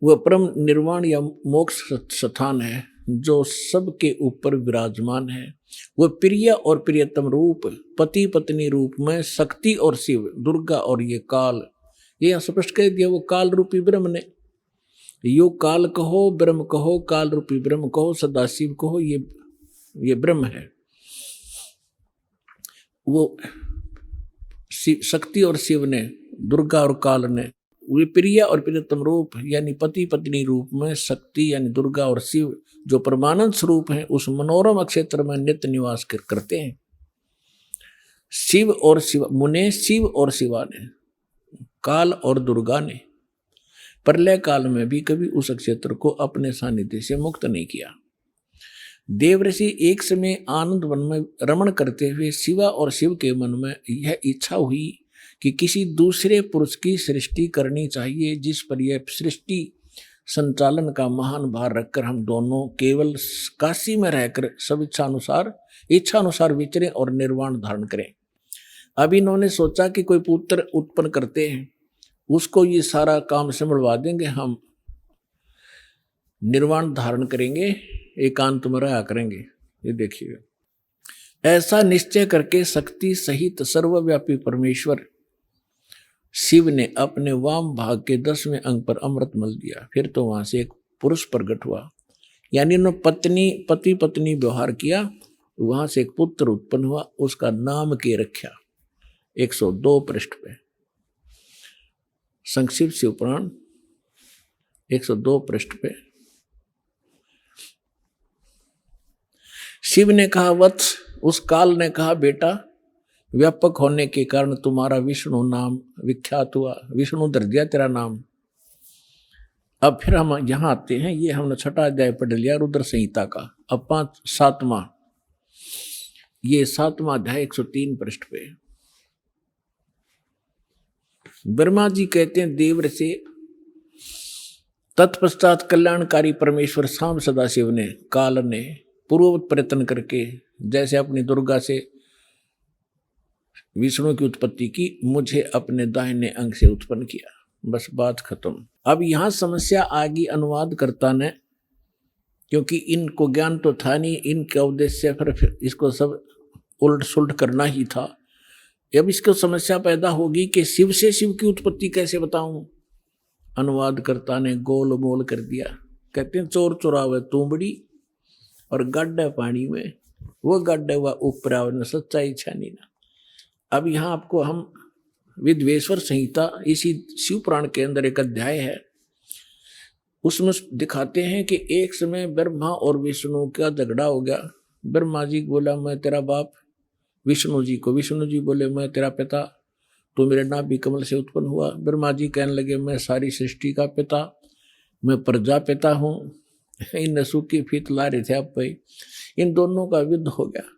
वह परम निर्वाण या मोक्ष स्थान है जो सबके ऊपर विराजमान है। वह प्रिय और प्रियतम रूप, पति पत्नी रूप में शक्ति और शिव, दुर्गा और ये काल, ये स्पष्ट कह दिया। वो काल रूपी ब्रह्म ने, यो काल कहो, ब्रह्म कहो, काल रूपी ब्रह्म कहो, सदाशिव कहो, ये ब्रह्म है। वो शक्ति और शिव ने, दुर्गा और काल ने, वे प्रिय और प्रियतम रूप यानी पति पत्नी रूप में शक्ति यानी दुर्गा और शिव जो परमानंद स्वरूप हैं उस मनोरम अक्षेत्र में नित्य निवास करते हैं। शिव और शिव मुने, शिव और शिवा ने, काल और दुर्गा ने प्रलय काल में भी कभी उस क्षेत्र को अपने सानिध्य से मुक्त नहीं किया। देवऋषि एक समय आनंद वन में रमण करते हुए शिवा और शिव के मन में यह इच्छा हुई कि किसी दूसरे पुरुष की सृष्टि करनी चाहिए जिस पर यह सृष्टि संचालन का महान भार रखकर हम दोनों केवल काशी में रहकर सब इच्छा अनुसार विचरें और निर्वाण धारण करें। अब इन्होंने सोचा कि कोई पुत्र उत्पन्न करते हैं, उसको ये सारा काम संभलवा देंगे, हम निर्वाण धारण करेंगे, एकांत में रहा करेंगे। ये देखिएगा, ऐसा निश्चय करके शक्ति सहित सर्वव्यापी परमेश्वर शिव ने अपने वाम भाग के 10वें अंग पर अमृत मल दिया। फिर तो वहां से एक पुरुष प्रकट हुआ, यानी उन्होंने पति पत्नी व्यवहार किया, वहां से एक पुत्र उत्पन्न हुआ, उसका नाम के रखा। 102 पृष्ठ पे संक्षिप्त शिव पुराण 102 पृष्ठ पे शिव ने कहा, वत्स, उस काल ने कहा, बेटा, व्यापक होने के कारण तुम्हारा विष्णु नाम विख्यात हुआ, विष्णु धर दिया तेरा नाम। अब फिर हम यहाँ आते हैं, ये हमने 6वां अध्याय पढ़ लिया रुद्र संहिता का। अब 7वां, ये 7वां अध्याय 103 पृष्ठ पे ब्रह्मा जी कहते हैं, देव से तत्पश्चात कल्याणकारी परमेश्वर शाम सदाशिव ने, काल ने पूर्ववत प्रयत्न करके जैसे अपनी दुर्गा से विष्णु की उत्पत्ति की, मुझे अपने दाहिने अंग से उत्पन्न किया। बस बात खत्म। अब यहां समस्या आ गई अनुवादकर्ता ने, क्योंकि इनको ज्ञान तो था नहीं, इनका उद्देश्य फिर इसको सब उल्ट सुलट करना ही था। अब इसको समस्या पैदा होगी कि शिव से शिव की उत्पत्ति कैसे बताऊं। अनुवादकर्ता ने गोल मोल कर दिया। कहते हैं, चोर चुरावे तुंबड़ी और गड्ढा पानी में, वो गड्ढा हुआ ऊपर आवे, सच्चाई छानी ना। अब यहाँ आपको हम विद्वेश्वर संहिता, इसी शिव पुराण के अंदर एक अध्याय है, उसमें दिखाते हैं कि एक समय ब्रह्मा और विष्णु का झगड़ा हो गया। ब्रह्मा जी बोला, मैं तेरा बाप, विष्णु जी को, विष्णु जी बोले, मैं तेरा पिता, तो मेरे नाभि कमल से उत्पन्न हुआ। ब्रह्मा जी कहने लगे, मैं सारी सृष्टि का पिता, मैं प्रजापिता हूँ। इन नसु की फीत ला रहे थे आप भाई। इन दोनों का युद्ध हो गया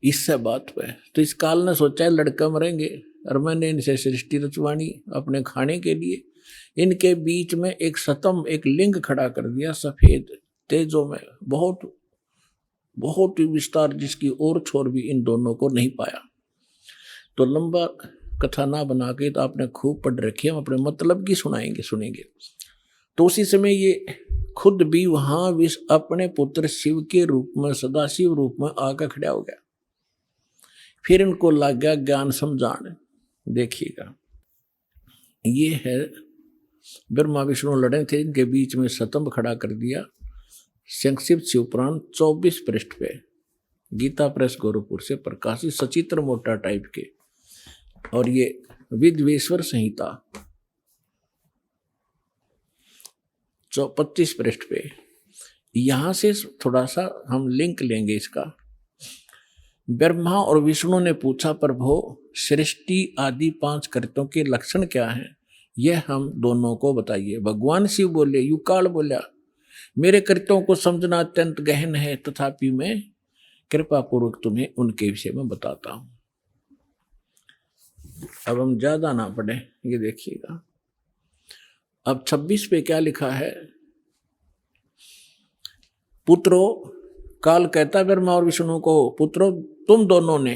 इससे बात पे। तो इस काल ने सोचा लड़का मरेंगे, और मैंने इनसे सृष्टि रचवानी अपने खाने के लिए। इनके बीच में एक स्तंभ, एक लिंग खड़ा कर दिया, सफेद तेजों में, बहुत बहुत ही विस्तार, जिसकी और छोर भी इन दोनों को नहीं पाया। तो लंबा कथा ना बना के, तो आपने खूब पढ़ रखी, हम अपने मतलब की सुनेंगे। तो उसी समय ये खुद भी वहां अपने पुत्र शिव के रूप में, सदाशिव रूप में आकर खड़ा हो गया। फिर इनको लग गया ज्ञान समझाने। देखिएगा, ये है ब्रह्मा विष्णु लड़े थे, इनके बीच में स्तंभ खड़ा कर दिया। संक्षिप्त शिव पुराण 24 पृष्ठ पे, गीता प्रेस गोरखपुर से प्रकाशित, सचित्र मोटा टाइप के। और ये विद्वेश्वर संहिता 25 पृष्ठ पे। यहां से थोड़ा सा हम लिंक लेंगे इसका। ब्रह्मा और विष्णु ने पूछा, प्रभो, सृष्टि आदि 5 कृत्यों के लक्षण क्या हैं? यह हम दोनों को बताइए। भगवान शिव बोले, युकाल बोला, मेरे कृत्यों को समझना अत्यंत गहन है, तथापि मैं कृपा पूर्वक तुम्हें उनके विषय में बताता हूं। अब हम ज्यादा ना पढ़े, ये देखिएगा। अब 26 पे क्या लिखा है? पुत्रो, काल कहता ब्रह्मा और विष्णु को, पुत्रो तुम दोनों ने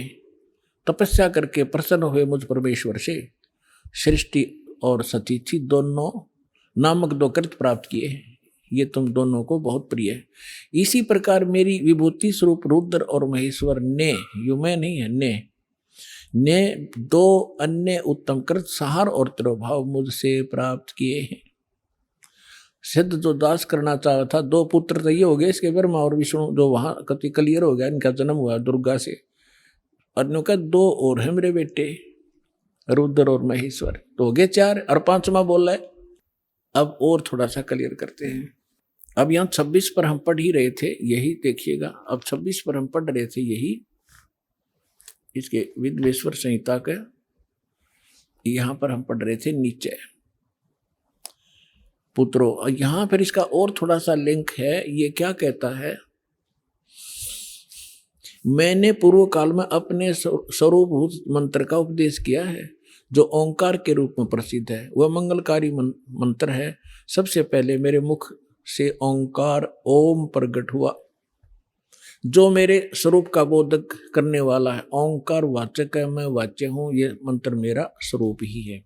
तपस्या करके प्रसन्न हुए मुझ परमेश्वर से सृष्टि और सतीथि दोनों नामक दो कृत प्राप्त किए हैं। ये तुम दोनों को बहुत प्रिय है। इसी प्रकार मेरी विभूति स्वरूप रुद्र और महेश्वर ने, यू मैं नहीं है, ने दो अन्य उत्तम कृत सहार और तिरोभाव मुझसे प्राप्त किए हैं। सिद्ध जो दास करना चाहा था, दो पुत्र तो ये हो गए इसके, ब्रह्मा और विष्णु, जो वहां कति क्लियर हो गया, इनका जन्म हुआ दुर्गा से। अन्यों का दो और है मेरे बेटे, रुद्र और महेश्वर, तो हो गए 4, और 5वां बोल रहा है। अब और थोड़ा सा क्लियर करते हैं। अब यहाँ 26 पर हम पढ़ ही रहे थे, यही देखिएगा। अब 26 पर हम पढ़ रहे थे, यही इसके विद्वेश्वर संहिता के यहां पर हम पढ़ रहे थे नीचे। पुत्रो, यहां पर इसका और थोड़ा सा लिंक है। ये क्या कहता है? मैंने पूर्व काल में अपने स्वरूपभूत मंत्र का उपदेश किया है, जो ओंकार के रूप में प्रसिद्ध है। वह मंगलकारी मंत्र है। सबसे पहले मेरे मुख से ओंकार ओम प्रकट हुआ, जो मेरे स्वरूप का बोधक करने वाला है। ओंकार वाचक है, मैं वाच्य हूँ। ये मंत्र मेरा स्वरूप ही है।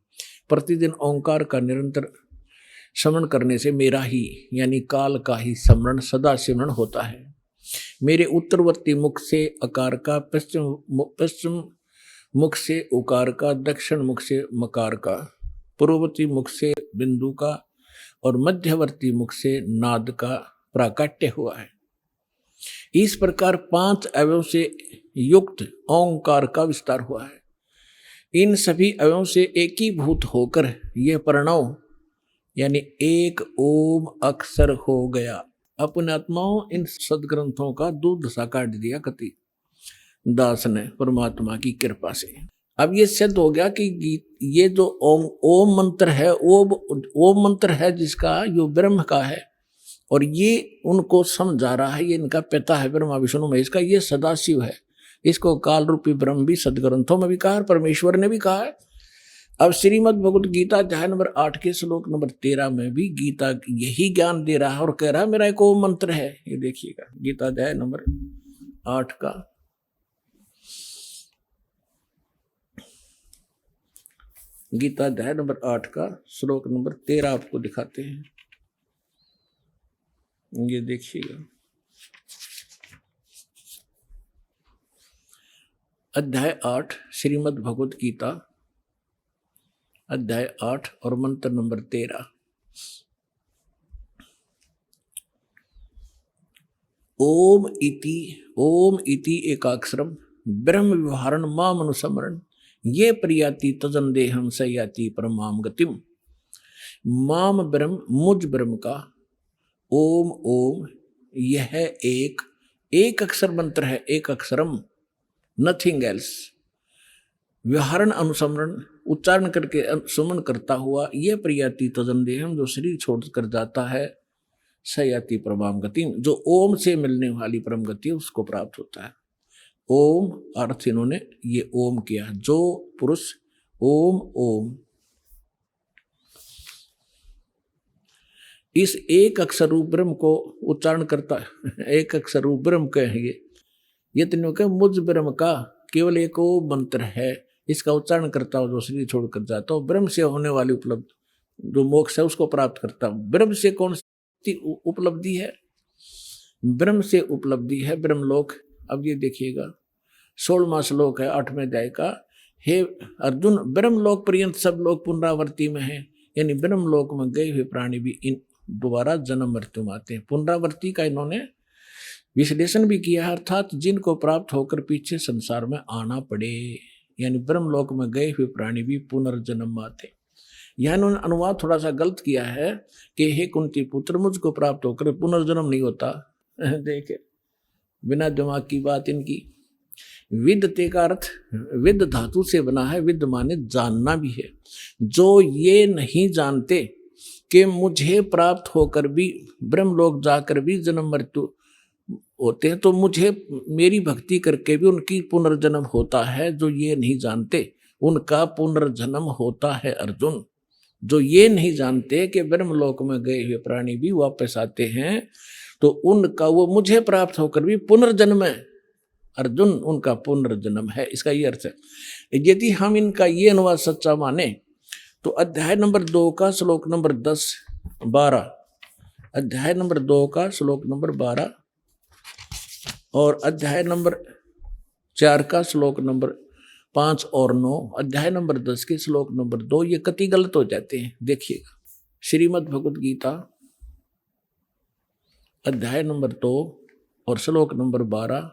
प्रतिदिन ओंकार का निरंतर स्मरण करने से मेरा ही यानी काल का ही स्मरण सदा सिमरण होता है। मेरे उत्तरवर्ती मुख से अकार का, पश्चिम मुख से उकार का, दक्षिण मुख से मकार का, पूर्ववर्ती मुख से बिंदु का और मध्यवर्ती मुख से नाद का प्राकट्य हुआ है। इस प्रकार 5 अवयव से युक्त ओंकार का विस्तार हुआ है। इन सभी अवयवों से एकीभूत होकर यह प्रणव यानी एक ओम अक्षर हो गया। अपने आत्माओं इन सदग्रंथों का दूध सा काट दिया कति दास ने परमात्मा की कृपा से। अब ये सिद्ध हो गया कि ये जो ओम मंत्र है, ओम मंत्र है जिसका जो ब्रह्म का है, और ये उनको समझा रहा है। ये इनका पिता है ब्रह्मा विष्णु महेश का, ये सदाशिव है। इसको काल रूपी ब्रह्म भी सदग्रंथों में भी कहा है, परमेश्वर ने भी कहा है। अब श्रीमद् भगवत गीता अध्याय नंबर 8 के श्लोक नंबर 13 में भी गीता यही ज्ञान दे रहा है और कह रहा है मेरा एक ओम मंत्र है। ये देखिएगा गीता अध्याय नंबर 8 का गीता अध्याय नंबर 8 का श्लोक नंबर 13 आपको दिखाते हैं। ये देखिएगा अध्याय 8 श्रीमद् भगवत गीता अध्याय 8 और मंत्र नंबर 13। ओम इति एकाक्षरम ब्रह्म व्यवहारण माम अनुसमरण ये प्रियाति तजन देहम सयाति परमाम गतिम। माम ब्रह्म मुझ ब्रह्म का ओम यह एक अक्षर मंत्र है, एक अक्षरम, नथिंग एल्स। व्यवहारण अनुसमरण उच्चारण करके सुमन करता हुआ ये प्रियाति तजन देहम जो शरीर छोड़कर जाता है, सयाति परमाम गति जो ओम से मिलने वाली परम गति उसको प्राप्त होता है। ओम अर्थ इन्होंने ये ओम किया, जो पुरुष ओम इस एक अक्षर रूप ब्रह्म को उच्चारण करता है, एक अक्षर रूप ब्रह्म कहेंगे ये तीनों के मुझ ब्रह्म का केवल एक ओम मंत्र है। इसका उच्चारण करता हो जो शरीर छोड़कर जाता हो, ब्रह्म से होने वाली उपलब्धि जो मोक्ष है उसको प्राप्त करता हूं। ब्रह्म से कौन सी उपलब्धि है? ब्रह्म से उपलब्धि है ब्रह्मलोक। अब ये देखिएगा 16वां श्लोक है 8वें अध्याय का। हे अर्जुन, ब्रह्मलोक पर्यंत सब लोग पुनरावृत्ति में है, यानी ब्रह्मलोक में गए हुए प्राणी भी इन दोबारा जन्म मृत्यु में आते हैं। पुनरावृत्ति का इन्होंने विश्लेषण भी किया है, अर्थात जिनको प्राप्त होकर पीछे संसार में आना पड़े, यानी ब्रह्मलोक में गए हुए प्राणी भी पुनर्जन्म में आते। यह इन्होंने अनुवाद थोड़ा सा गलत किया है कि हे कुंती पुत्र, मुझको प्राप्त होकर पुनर्जन्म नहीं होता। देखे बिना दिमाग की बात इनकी। विदते का अर्थ विद धातु से बना है, विद माने जानना भी है। जो ये नहीं जानते कि मुझे प्राप्त होकर भी ब्रह्मलोक जाकर भी जन्म मृत्यु होते हैं, तो मुझे मेरी भक्ति करके भी उनकी पुनर्जन्म होता है, जो ये नहीं जानते उनका पुनर्जन्म होता है अर्जुन। जो ये नहीं जानते कि ब्रह्मलोक में गए हुए प्राणी भी वापस आते हैं, तो उनका वो मुझे प्राप्त होकर भी पुनर्जन्म है अर्जुन, उनका पुनर्जन्म है। इसका ये अर्थ है। यदि हम इनका ये अनुवाद सच्चा माने तो अध्याय नंबर 2 का श्लोक नंबर 10-12, अध्याय नंबर 2 का श्लोक नंबर 12 और अध्याय नंबर 4 का श्लोक नंबर 5 और 9, अध्याय नंबर 10 के श्लोक नंबर 2 ये कति गलत हो जाते हैं। देखिएगा, श्रीमद् भगवत गीता अध्याय नंबर 2 और श्लोक नंबर 12,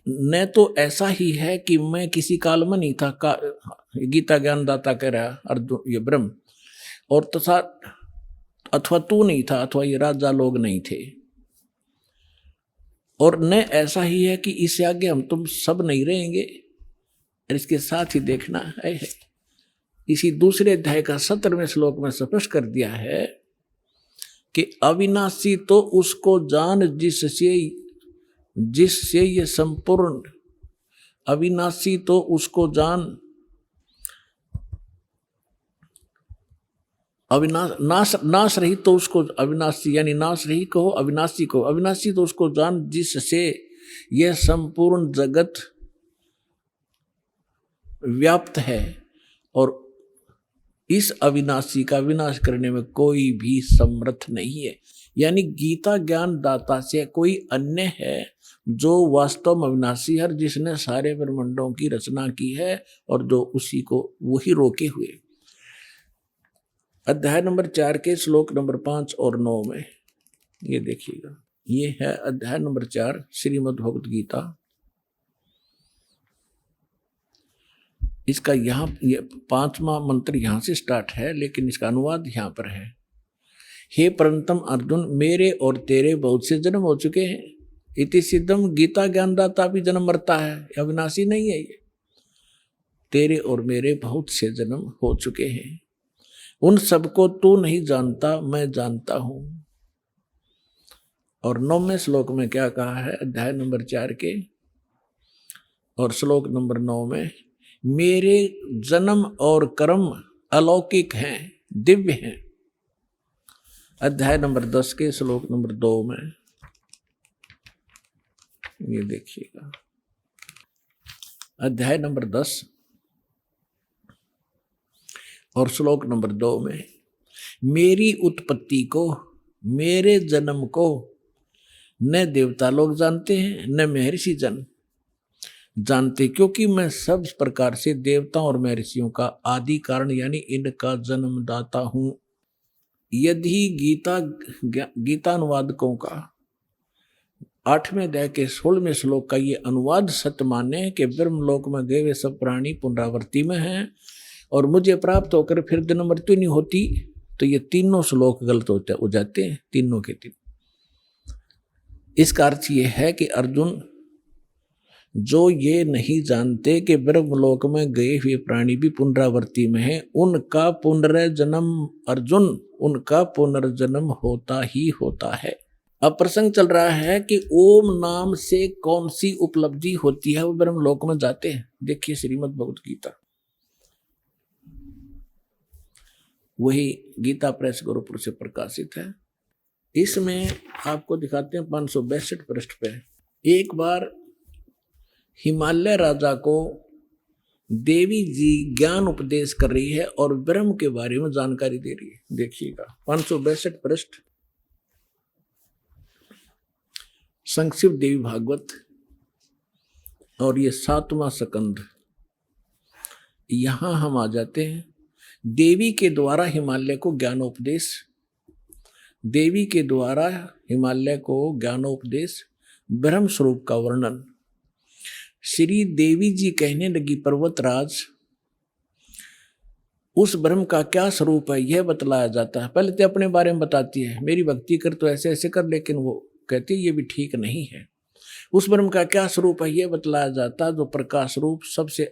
न तो ऐसा ही है कि मैं किसी काल में नहीं था, गीता ज्ञानदाता कह रहा अर्जुन ये ब्रह्म, और तथा अथवा तू नहीं था, अथवा ये राजा लोग नहीं थे, और न ऐसा ही है कि इससे आगे हम तुम सब नहीं रहेंगे। और इसके साथ ही देखना है, इसी दूसरे अध्याय का 17वें श्लोक में स्पष्ट कर दिया है कि अविनाशी तो उसको जान जिससे ये संपूर्ण, अविनाशी तो उसको जान, नाश रही तो उसको अविनाशी, यानी नाश रही कहो अविनाशी को, अविनाशी तो उसको जान जिससे यह संपूर्ण जगत व्याप्त है, और इस अविनाशी का विनाश करने में कोई भी समर्थ नहीं है। यानी गीता ज्ञान दाता से कोई अन्य है जो वास्तव में अविनाशी है, जिसने सारे ब्रह्मांडों की रचना की है और जो उसी को वही रोके हुए। अध्याय नंबर 4 के श्लोक नंबर 5 और 9 में ये देखिएगा, ये है अध्याय नंबर 4 श्रीमद् भगवत गीता। इसका यहाँ ये 5वां मंत्र यहाँ से स्टार्ट है, लेकिन इसका अनुवाद यहाँ पर है। हे परंतम अर्जुन, मेरे और तेरे बहुत से जन्म हो चुके हैं। इति सिद्धम, गीता ज्ञानदाता भी जन्म मरता है, अविनाशी नहीं है ये। तेरे और मेरे बहुत से जन्म हो चुके हैं, उन सबको तू नहीं जानता, मैं जानता हूं। और 9वें श्लोक में क्या कहा है, अध्याय नंबर 4 के और श्लोक नंबर 9 में, मेरे जन्म और कर्म अलौकिक हैं, दिव्य हैं। अध्याय नंबर 10 के श्लोक नंबर 2 में ये देखिएगा, अध्याय नंबर 10 और श्लोक नंबर 2 में, मेरी उत्पत्ति को, मेरे जन्म को न देवता लोग जानते हैं न महर्षि जन जानते, क्योंकि मैं सब प्रकार से देवताओं और महर्षियों का आदि कारण यानी इनका जन्मदाता हूं। यदि गीता अनुवादकों का 8वें अध्याय के 16वें श्लोक का ये अनुवाद सत्य माने कि ब्रह्मलोक में गए हुए सब प्राणी पुनरावृत्ति में हैं और मुझे प्राप्त होकर फिर जन्म मृत्यु नहीं होती, तो ये तीनों श्लोक गलत हो जाते हैं, तीनों के तीन। इसका अर्थ ये है कि अर्जुन, जो ये नहीं जानते कि ब्रह्मलोक में गए हुए प्राणी भी पुनरावृत्ति में हैं, उनका पुनर्जन्म अर्जुन, उनका पुनर्जन्म होता ही होता है। अब प्रसंग चल रहा है कि ओम नाम से कौन सी उपलब्धि होती है, वो ब्रह्मलोक में जाते हैं। देखिए श्रीमद् भगवत गीता, वही गीता प्रेस गोरखपुर से प्रकाशित है। इसमें आपको दिखाते हैं 562 पृष्ठ पे, एक बार हिमालय राजा को देवी जी ज्ञान उपदेश कर रही है और ब्रह्म के बारे में जानकारी दे रही है। देखिएगा 562 पृष्ठ, संक्षिप्त देवी भागवत, और ये 7वां स्कंद। यहां हम आ जाते हैं। देवी के द्वारा हिमालय को ज्ञानोपदेश, देवी के द्वारा हिमालय को ज्ञानोपदेश, ब्रह्म स्वरूप का वर्णन। श्री देवी जी कहने लगी, पर्वतराज, उस ब्रह्म का क्या स्वरूप है यह बतलाया जाता है। पहले तो अपने बारे में बताती है, मेरी भक्ति कर तो ऐसे ऐसे कर, लेकिन वो कहती है ये भी ठीक नहीं है। उस ब्रह्म का क्या स्वरूप है ये बतलाया जाता, जो प्रकाश रूप सबसे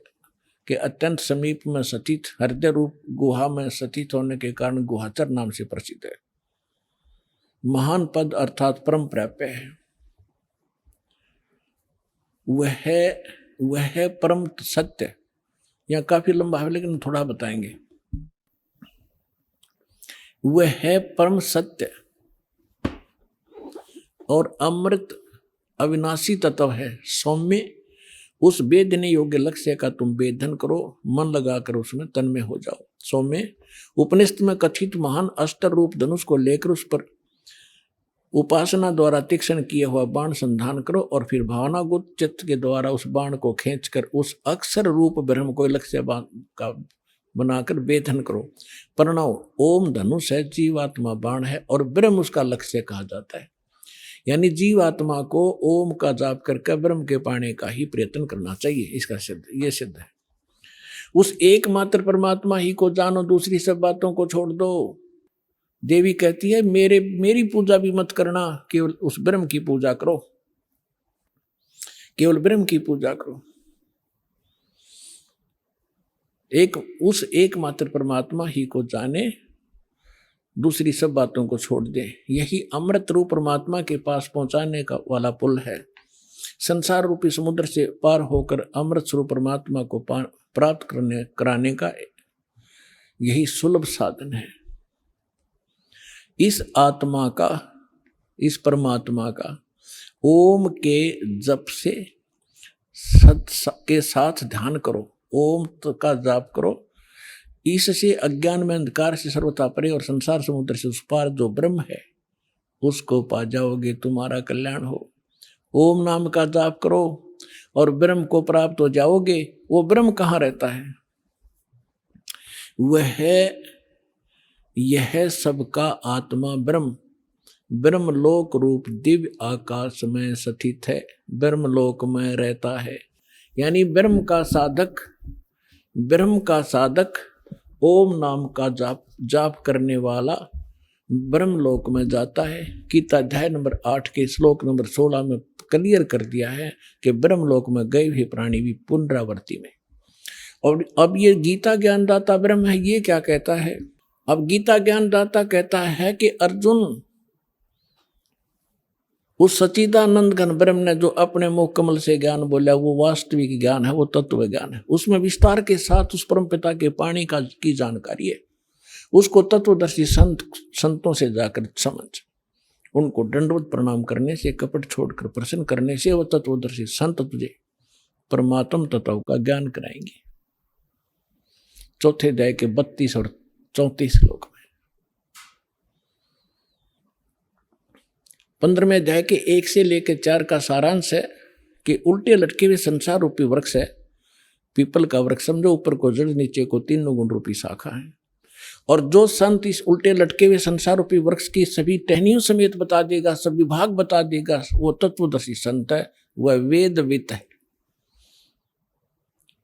के अत्यंत समीप में स्थित हृदय रूप गुहा में स्थित होने के कारण गुहाचर नाम से प्रसिद्ध है। महान पद अर्थात परम प्राप्य है। वह है परम सत्य। यह काफी लंबा है लेकिन थोड़ा बताएंगे। वह है परम सत्य और अमृत अविनाशी तत्व है। सौम्य उस वेदने योग्य लक्ष्य का तुम वेदन करो, मन लगाकर उसमें तन्मय हो जाओ। सौम्य उपनिषद में कथित महान अस्त्र रूप धनुष को लेकर उस पर उपासना द्वारा तीक्ष्ण किया हुआ बाण संधान करो और फिर भावनागुत चित्त के द्वारा उस बाण को खींचकर उस अक्षर रूप ब्रह्म को लक्ष्य का बनाकर वेदन करो। प्रणव ओम धनुष है, जीवात्मा बाण है और ब्रह्म उसका लक्ष्य कहा जाता है। यानी जीवात्मा को ओम का जाप करके ब्रह्म के पाने का ही प्रयत्न करना चाहिए। इसका सिद्ध ये सिद्ध है। उस एकमात्र परमात्मा ही को जानो, दूसरी सब बातों को छोड़ दो। देवी कहती है मेरी पूजा भी मत करना, केवल उस ब्रह्म की पूजा करो, केवल ब्रह्म की पूजा करो। उस एकमात्र परमात्मा ही को जाने, दूसरी सब बातों को छोड़ दे। यही अमृत रूप परमात्मा के पास पहुंचाने का वाला पुल है। संसार रूपी समुद्र से पार होकर अमृत स्वरूप परमात्मा को प्राप्त कराने का यही सुलभ साधन है। इस आत्मा का, इस परमात्मा का ओम के जप से के साथ ध्यान करो। ओम का जाप करो। इससे अज्ञान में अंधकार से सर्वथा परे और संसार समुद्र से उस पार जो ब्रह्म है उसको पा जाओगे, तुम्हारा कल्याण हो। ओम नाम का जाप करो और ब्रह्म को प्राप्त हो जाओगे। वो ब्रह्म कहाँ रहता है? वह यह सबका आत्मा ब्रह्म लोक रूप दिव्य आकाश में स्थित है, ब्रह्म लोक में रहता है। यानी ब्रह्म का साधक ओम नाम का जाप करने वाला ब्रह्म लोक में जाता है। गीता अध्याय नंबर 8 के श्लोक नंबर 16 में क्लियर कर दिया है कि ब्रह्म लोक में गए हुए प्राणी भी पुनरावृत्ति में। और अब ये गीता ज्ञानदाता ब्रह्म है, ये क्या कहता है? अब गीता ज्ञानदाता कहता है कि अर्जुन, उस सच्चिदानंद घन ब्रह्म ने जो अपने मुख कमल से ज्ञान बोला वो वास्तविक ज्ञान है, वो तत्व ज्ञान है। उसमें विस्तार के साथ उस परम पिता के पाणी की जानकारी है। उसको तत्वदर्शी संतों से जाकर समझ, उनको दंडवत प्रणाम करने से, कपट छोड़कर प्रसन्न करने से वो तत्वदर्शी संत तुझे परमात्म तत्व का ज्ञान कराएंगे। चौथे अध्याय के 32 और 34 श्लोक में। 15वें अध्याय के 1 से लेकर 4 का सारांश है कि उल्टे लटके हुए संसार रूपी वृक्ष है। पीपल का वृक्ष समझो, ऊपर को जड़, नीचे को 3 गुण रूपी शाखा है। और जो संत इस उल्टे लटके हुए संसार रूपी वृक्ष की सभी टहनियों समेत बता देगा, सभी भाग बता देगा, वो तत्वदर्शी संत है, वह वेदवित है।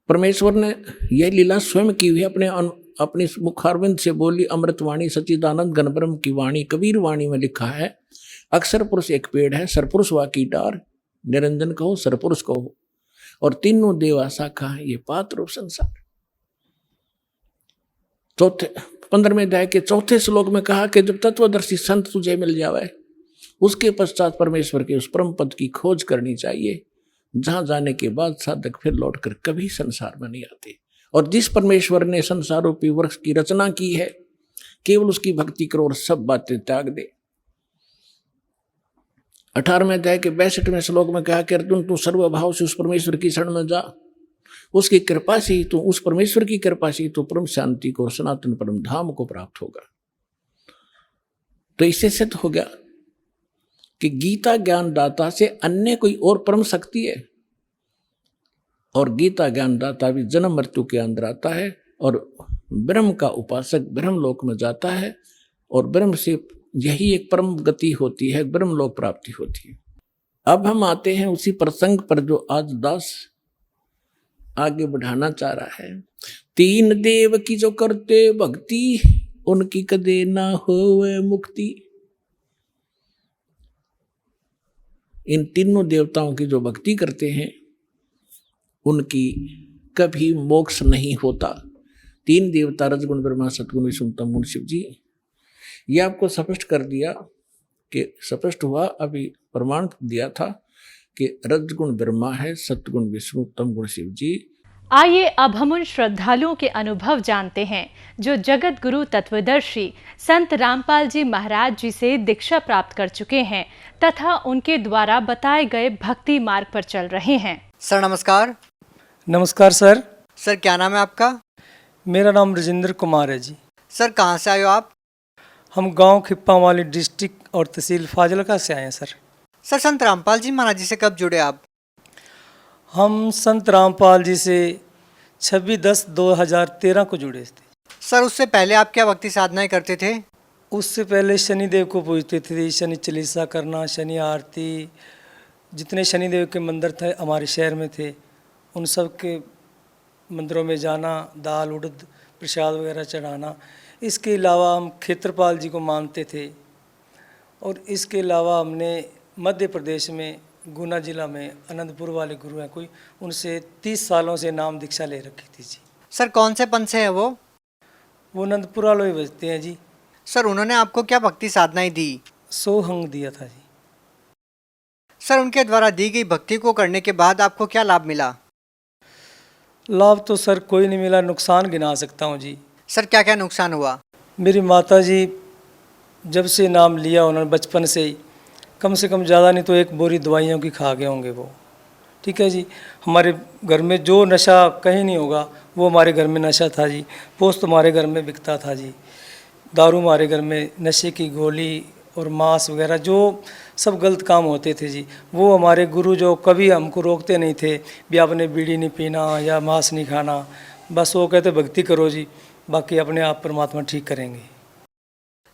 परमेश्वर ने यह लीला स्वयं की हुई अपनी मुखारविंद से बोली अमृतवाणी सच्चिदानंद घन ब्रह्म की वाणी कबीर वाणी में लिखा है। अक्षर पुरुष एक पेड़ है, सरपुरुष वा कीटार, निरंजन कहो सरपुरुष कहो, और तीनों देवा शाखा है, ये पात्र रूप संसार। 15वें अध्याय के 4 श्लोक में कहा कि जब तत्वदर्शी संत तुझे मिल जावे, उसके पश्चात परमेश्वर के उस परम पद की खोज करनी चाहिए, जहां जाने के बाद साधक फिर लौटकर कभी संसार में नहीं आते। और जिस परमेश्वर ने संसार रूपी वृक्ष की रचना की है, केवल उसकी भक्ति करो और सब बातें त्याग दे। 18वें अध्याय के 62वें श्लोक में कहा कि अर्जुन तू सर्वभाव से उस परमेश्वर की शरण में जा, उसकी कृपा से ही तू, उस परमेश्वर की कृपा से ही तू परम शांति को और सनातन परम धाम को प्राप्त होगा। तो इससे सिद्ध हो गया कि गीता ज्ञानदाता से अन्य कोई और परम शक्ति है, और गीता ज्ञानदाता भी जन्म मृत्यु के अंदर आता है और ब्रह्म का उपासक ब्रह्म लोक में जाता है, और ब्रह्म से यही एक परम गति होती है, ब्रह्म लोक प्राप्ति होती है। अब हम आते हैं उसी प्रसंग पर जो आज दास आगे बढ़ाना चाह रहा है। 3 देव की जो करते भक्ति, उनकी कदे ना होवे मुक्ति। इन तीनों देवताओं की जो भक्ति करते हैं उनकी कभी मोक्ष नहीं होता। तीन देवता रजगुण ब्रह्मा सतगुण विष्णु तम गुण शिव जी, ये आपको स्पष्ट कर दिया कि स्पष्ट हुआ, अभी प्रमाण दिया था कि रजगुण ब्रह्मा है, सतगुण विष्णु तम गुण शिव जी। आइए अब हम उन श्रद्धालुओं के अनुभव जानते हैं जो जगत गुरु तत्वदर्शी संत रामपाल जी महाराज जी से दीक्षा प्राप्त कर चुके हैं तथा उनके द्वारा बताए गए भक्ति मार्ग पर चल रहे हैं। सर नमस्कार। नमस्कार सर। सर क्या नाम है आपका? मेरा नाम राजेंद्र कुमार है जी। सर कहाँ से आए हो आप? हम गांव खिप्पावाली डिस्ट्रिक्ट और तहसील फाजिलका से आए हैं सर। सर संत रामपाल जी महाराज जी से कब जुड़े आप? हम संत रामपाल जी से 26/10/2013 को जुड़े थे। सर उससे पहले आप क्या भक्ति साधनाएं करते थे? उससे पहले शनिदेव को पूजते थे, शनि चालीसा करना, शनि आरती, जितने शनिदेव के मंदिर थे हमारे शहर में थे उन सब के मंदिरों में जाना, दाल उड़द प्रसाद वगैरह चढ़ाना। इसके अलावा हम क्षेत्रपाल जी को मानते थे और इसके अलावा हमने मध्य प्रदेश में गुना जिला में आनंदपुर वाले गुरु हैं कोई, उनसे 30 सालों से नाम दीक्षा ले रखी थी जी। सर कौन से पंथ से है वो? आनंदपुर वालों ही बजते हैं जी। सर उन्होंने आपको क्या भक्ति साधनाएं दी? सोहंग दिया था जी। सर उनके द्वारा दी गई भक्ति को करने के बाद आपको क्या लाभ मिला? लाभ तो सर कोई नहीं मिला, नुकसान गिना सकता हूँ जी। सर क्या क्या नुकसान हुआ? मेरी माता जी जब से नाम लिया उन्होंने बचपन से ही कम से कम ज़्यादा नहीं तो 1 बोरी दवाइयों की खा गए होंगे वो। ठीक है जी। हमारे घर में जो नशा कहीं नहीं होगा वो हमारे घर में नशा था जी। पोस्त हमारे घर में बिकता था जी, दारू हमारे घर में, नशे की गोली और मांस वगैरह जो सब गलत काम होते थे जी, वो हमारे गुरु जो कभी हमको रोकते नहीं थे भी आपने बीड़ी नहीं पीना या मांस नहीं खाना, बस वो कहते भक्ति करो जी, बाकी अपने आप परमात्मा ठीक करेंगे।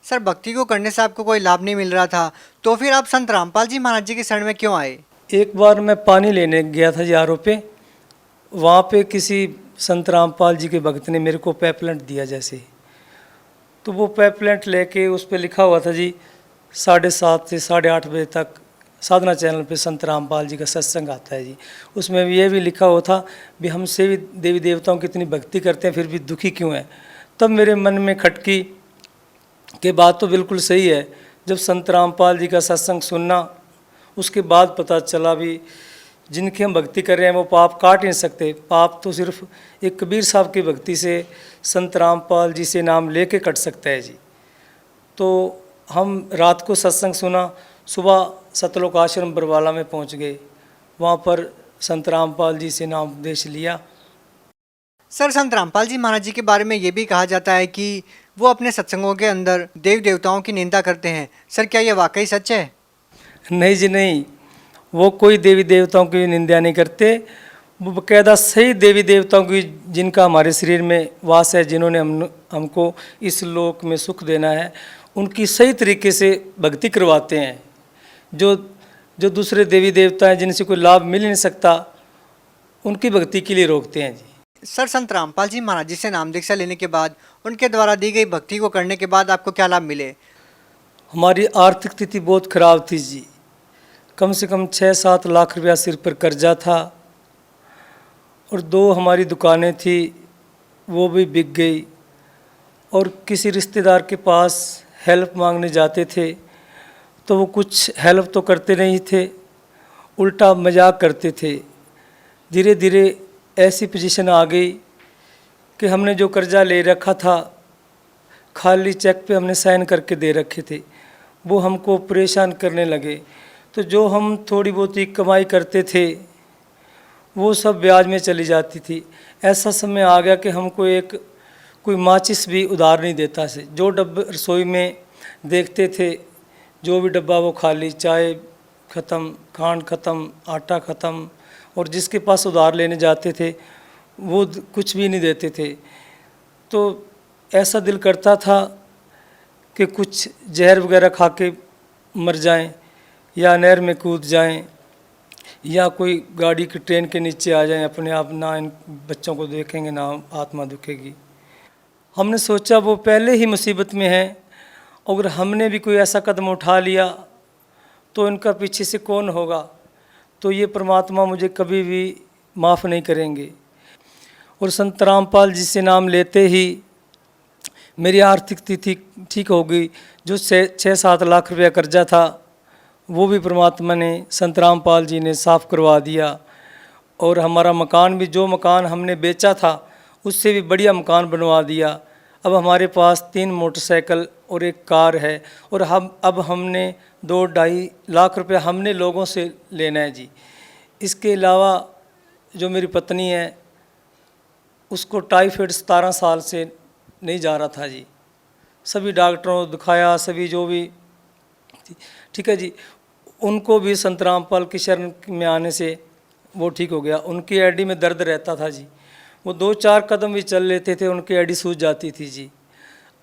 सर भक्ति को करने से आपको कोई लाभ नहीं मिल रहा था तो फिर आप संत रामपाल जी महाराज जी के शरण में क्यों आए? एक बार मैं पानी लेने गया था जी आरओ पे, वहाँ पे किसी संत रामपाल जी के भक्त ने मेरे को पैपलेट दिया जैसे, तो वो पैपलेट लेके उस पर लिखा हुआ था जी 7:30 से 8:30 बजे तक साधना चैनल पे संत रामपाल जी का सत्संग आता है जी। उसमें ये भी लिखा हुआ था भी हमसे भी देवी देवताओं की इतनी भक्ति करते हैं फिर भी दुखी क्यों है। तब मेरे मन में खटकी कि बात तो बिल्कुल सही है। जब संत रामपाल जी का सत्संग सुनना उसके बाद पता चला भी जिनकी हम भक्ति कर रहे हैं वो पाप काट नहीं सकते, पाप तो सिर्फ एक कबीर साहब की भक्ति से संत रामपाल जी से नाम लेके कट सकता है जी। तो हम रात को सत्संग सुना, सुबह सतलोक आश्रम बरवाला में पहुंच गए, वहाँ पर संत रामपाल जी से नाम उपदेश लिया। सर संत रामपाल जी महाराज जी के बारे में ये भी कहा जाता है कि वो अपने सत्संगों के अंदर देव देवताओं की निंदा करते हैं। सर क्या ये वाकई सच है? नहीं जी नहीं, वो कोई देवी देवताओं की निंदा नहीं करते, वो बाकायदा सही देवी देवताओं की जिनका हमारे शरीर में वास है, जिन्होंने हमको इस लोक में सुख देना है, उनकी सही तरीके से भक्ति करवाते हैं। जो दूसरे देवी देवता हैं जिनसे कोई लाभ मिल नहीं सकता उनकी भक्ति के लिए रोकते हैं जी। सर संत रामपाल जी महाराज जी से नाम दीक्षा लेने के बाद उनके द्वारा दी गई भक्ति को करने के बाद आपको क्या लाभ मिले? हमारी आर्थिक स्थिति बहुत खराब थी जी, कम से कम 6-7 लाख रुपया सिर पर कर्जा था और 2 हमारी दुकानें थी वो भी बिक गई, और किसी रिश्तेदार के पास हेल्प मांगने जाते थे तो वो कुछ हेल्प तो करते नहीं थे, उल्टा मजाक करते थे। धीरे धीरे ऐसी पोजीशन आ गई कि हमने जो कर्जा ले रखा था खाली चेक पे हमने साइन करके दे रखे थे, वो हमको परेशान करने लगे। तो जो हम थोड़ी बहुत ही कमाई करते थे वो सब ब्याज में चली जाती थी। ऐसा समय आ गया कि हमको कोई माचिस भी उधार नहीं देता से। जो डब्बे रसोई में देखते थे जो भी डब्बा वो खाली, चाय ख़त्म, खांड ख़त्म, आटा ख़त्म, और जिसके पास उधार लेने जाते थे वो कुछ भी नहीं देते थे। तो ऐसा दिल करता था कि कुछ जहर वगैरह खा के मर जाएं या नहर में कूद जाएं या कोई गाड़ी की ट्रेन के नीचे आ जाएं, अपने आप ना इन बच्चों को देखेंगे ना आत्मा दुखेगी। हमने सोचा वो पहले ही मुसीबत में है, अगर हमने भी कोई ऐसा कदम उठा लिया तो इनका पीछे से कौन होगा। तो ये परमात्मा मुझे कभी भी माफ़ नहीं करेंगे। और संत रामपाल जी से नाम लेते ही मेरी आर्थिक स्थिति ठीक हो गई। जो 6-7 लाख रुपया कर्जा था वो भी परमात्मा ने, संत रामपाल जी ने साफ़ करवा दिया। और हमारा मकान भी, जो मकान हमने बेचा था उससे भी बढ़िया मकान बनवा दिया। अब हमारे पास 3 मोटरसाइकिल और 1 कार है। और अब हमने 2-2.5 लाख रुपया हमने लोगों से लेना है जी। इसके अलावा जो मेरी पत्नी है उसको टाइफाइड 17 साल से नहीं जा रहा था जी। सभी डॉक्टरों को दिखाया, सभी जो भी, ठीक है जी, उनको भी संत रामपाल की शरण में आने से वो ठीक हो गया। उनकी एडी में दर्द रहता था जी, वो 2-4 कदम भी चल लेते थे उनकी एडी सूज जाती थी जी।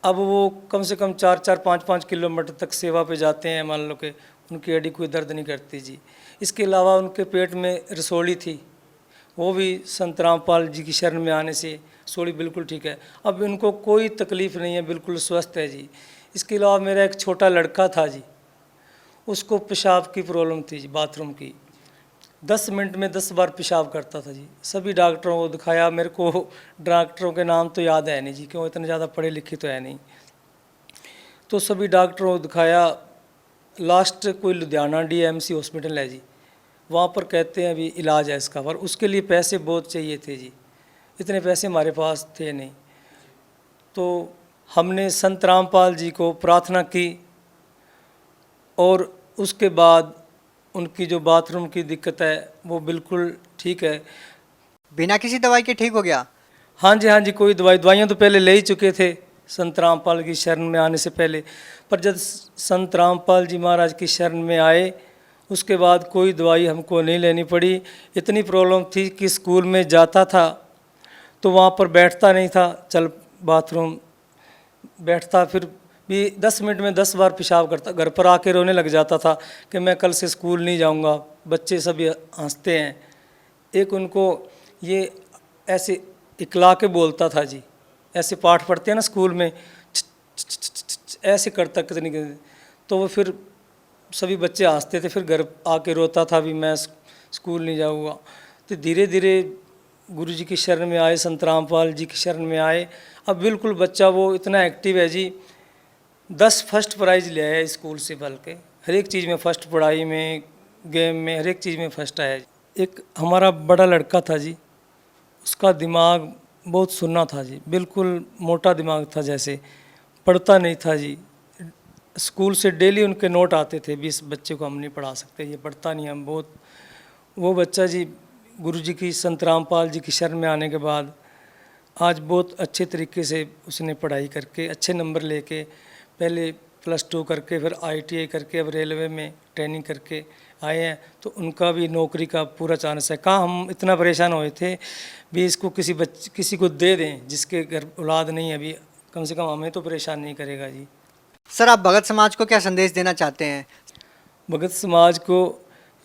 अब वो कम से कम 4-4, 5-5 किलोमीटर तक सेवा पे जाते हैं, मान लो कि उनकी एडी कोई दर्द नहीं करती जी। इसके अलावा उनके पेट में रसोली थी, वो भी संत रामपाल जी की शरण में आने से रसोली बिल्कुल ठीक है। अब इनको कोई तकलीफ़ नहीं है, बिल्कुल स्वस्थ है जी। इसके अलावा मेरा एक छोटा लड़का था जी, उसको पेशाब की प्रॉब्लम थी जी, बाथरूम की। 10 मिनट में 10 बार पेशाब करता था जी। सभी डॉक्टरों को दिखाया, मेरे को डॉक्टरों के नाम तो याद है नहीं जी, क्यों इतने ज़्यादा पढ़े लिखे तो है नहीं। तो सभी डॉक्टरों को दिखाया, लास्ट कोई लुधियाना DMC हॉस्पिटल है जी, वहाँ पर कहते हैं अभी इलाज है इसका, पर उसके लिए पैसे बहुत चाहिए थे जी। इतने पैसे हमारे पास थे नहीं। तो हमने संत रामपाल जी को प्रार्थना की और उसके बाद उनकी जो बाथरूम की दिक्कत है वो बिल्कुल ठीक है। बिना किसी दवाई के ठीक हो गया? हाँ जी, कोई दवाइयाँ तो पहले ले ही चुके थे संत रामपाल की शरण में आने से पहले, पर जब संत रामपाल जी महाराज की शरण में आए उसके बाद कोई दवाई हमको नहीं लेनी पड़ी। इतनी प्रॉब्लम थी कि स्कूल में जाता था तो वहाँ पर बैठता नहीं था, चल बाथरूम बैठता, फिर भी 10 मिनट में 10 बार पेशाब करता। घर पर आके रोने लग जाता था कि मैं कल से स्कूल नहीं जाऊँगा। बच्चे सभी हंसते हैं। एक उनको ये ऐसे इकला के बोलता था जी, ऐसे पाठ पढ़ते हैं ना स्कूल में, ऐसे करता कितनी, तो वो फिर सभी बच्चे हंसते थे। फिर घर आके रोता था भी मैं स्कूल नहीं जाऊँगा। तो धीरे धीरे गुरु जी की शरण में आए, संत रामपाल जी की शरण में आए। अब बिल्कुल बच्चा वो इतना एक्टिव है जी, 10 फर्स्ट प्राइज़ ले आया स्कूल से, बल्कि हर एक चीज़ में फर्स्ट, पढ़ाई में, गेम में, हर एक चीज़ में फर्स्ट आया। एक हमारा बड़ा लड़का था जी, उसका दिमाग बहुत सुन्ना था जी, बिल्कुल मोटा दिमाग था, जैसे पढ़ता नहीं था जी। स्कूल से डेली उनके नोट आते थे, 20 बच्चे को हम नहीं पढ़ा सकते, ये पढ़ता नहीं हम बहुत। वो बच्चा जी गुरु जी की, संत रामपाल जी की शरण में आने के बाद आज बहुत अच्छे तरीके से उसने पढ़ाई करके अच्छे नंबर लेके, पहले +2 करके फिर ITI करके अब रेलवे में ट्रेनिंग करके आए हैं। तो उनका भी नौकरी का पूरा चांस है। कहाँ हम इतना परेशान हुए थे भी इसको किसी को दे दें जिसके घर औलाद नहीं है, अभी कम से कम हमें तो परेशान नहीं करेगा जी। सर, आप भगत समाज को क्या संदेश देना चाहते हैं? भगत समाज को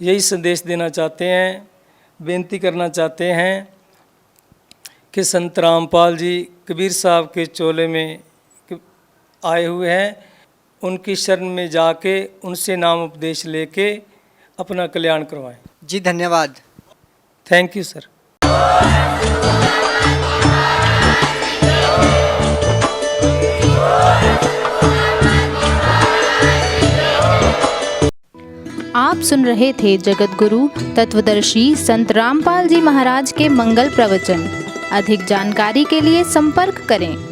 यही संदेश देना चाहते हैं, बेनती करना चाहते हैं कि संत रामपाल जी कबीर साहब के चोले में आए हुए हैं, उनकी शरण में जाके उनसे नाम उपदेश लेके अपना कल्याण करवाएं। जी धन्यवाद। Thank you sir. आप सुन रहे थे जगत गुरु तत्वदर्शी संत रामपाल जी महाराज के मंगल प्रवचन। अधिक जानकारी के लिए संपर्क करें।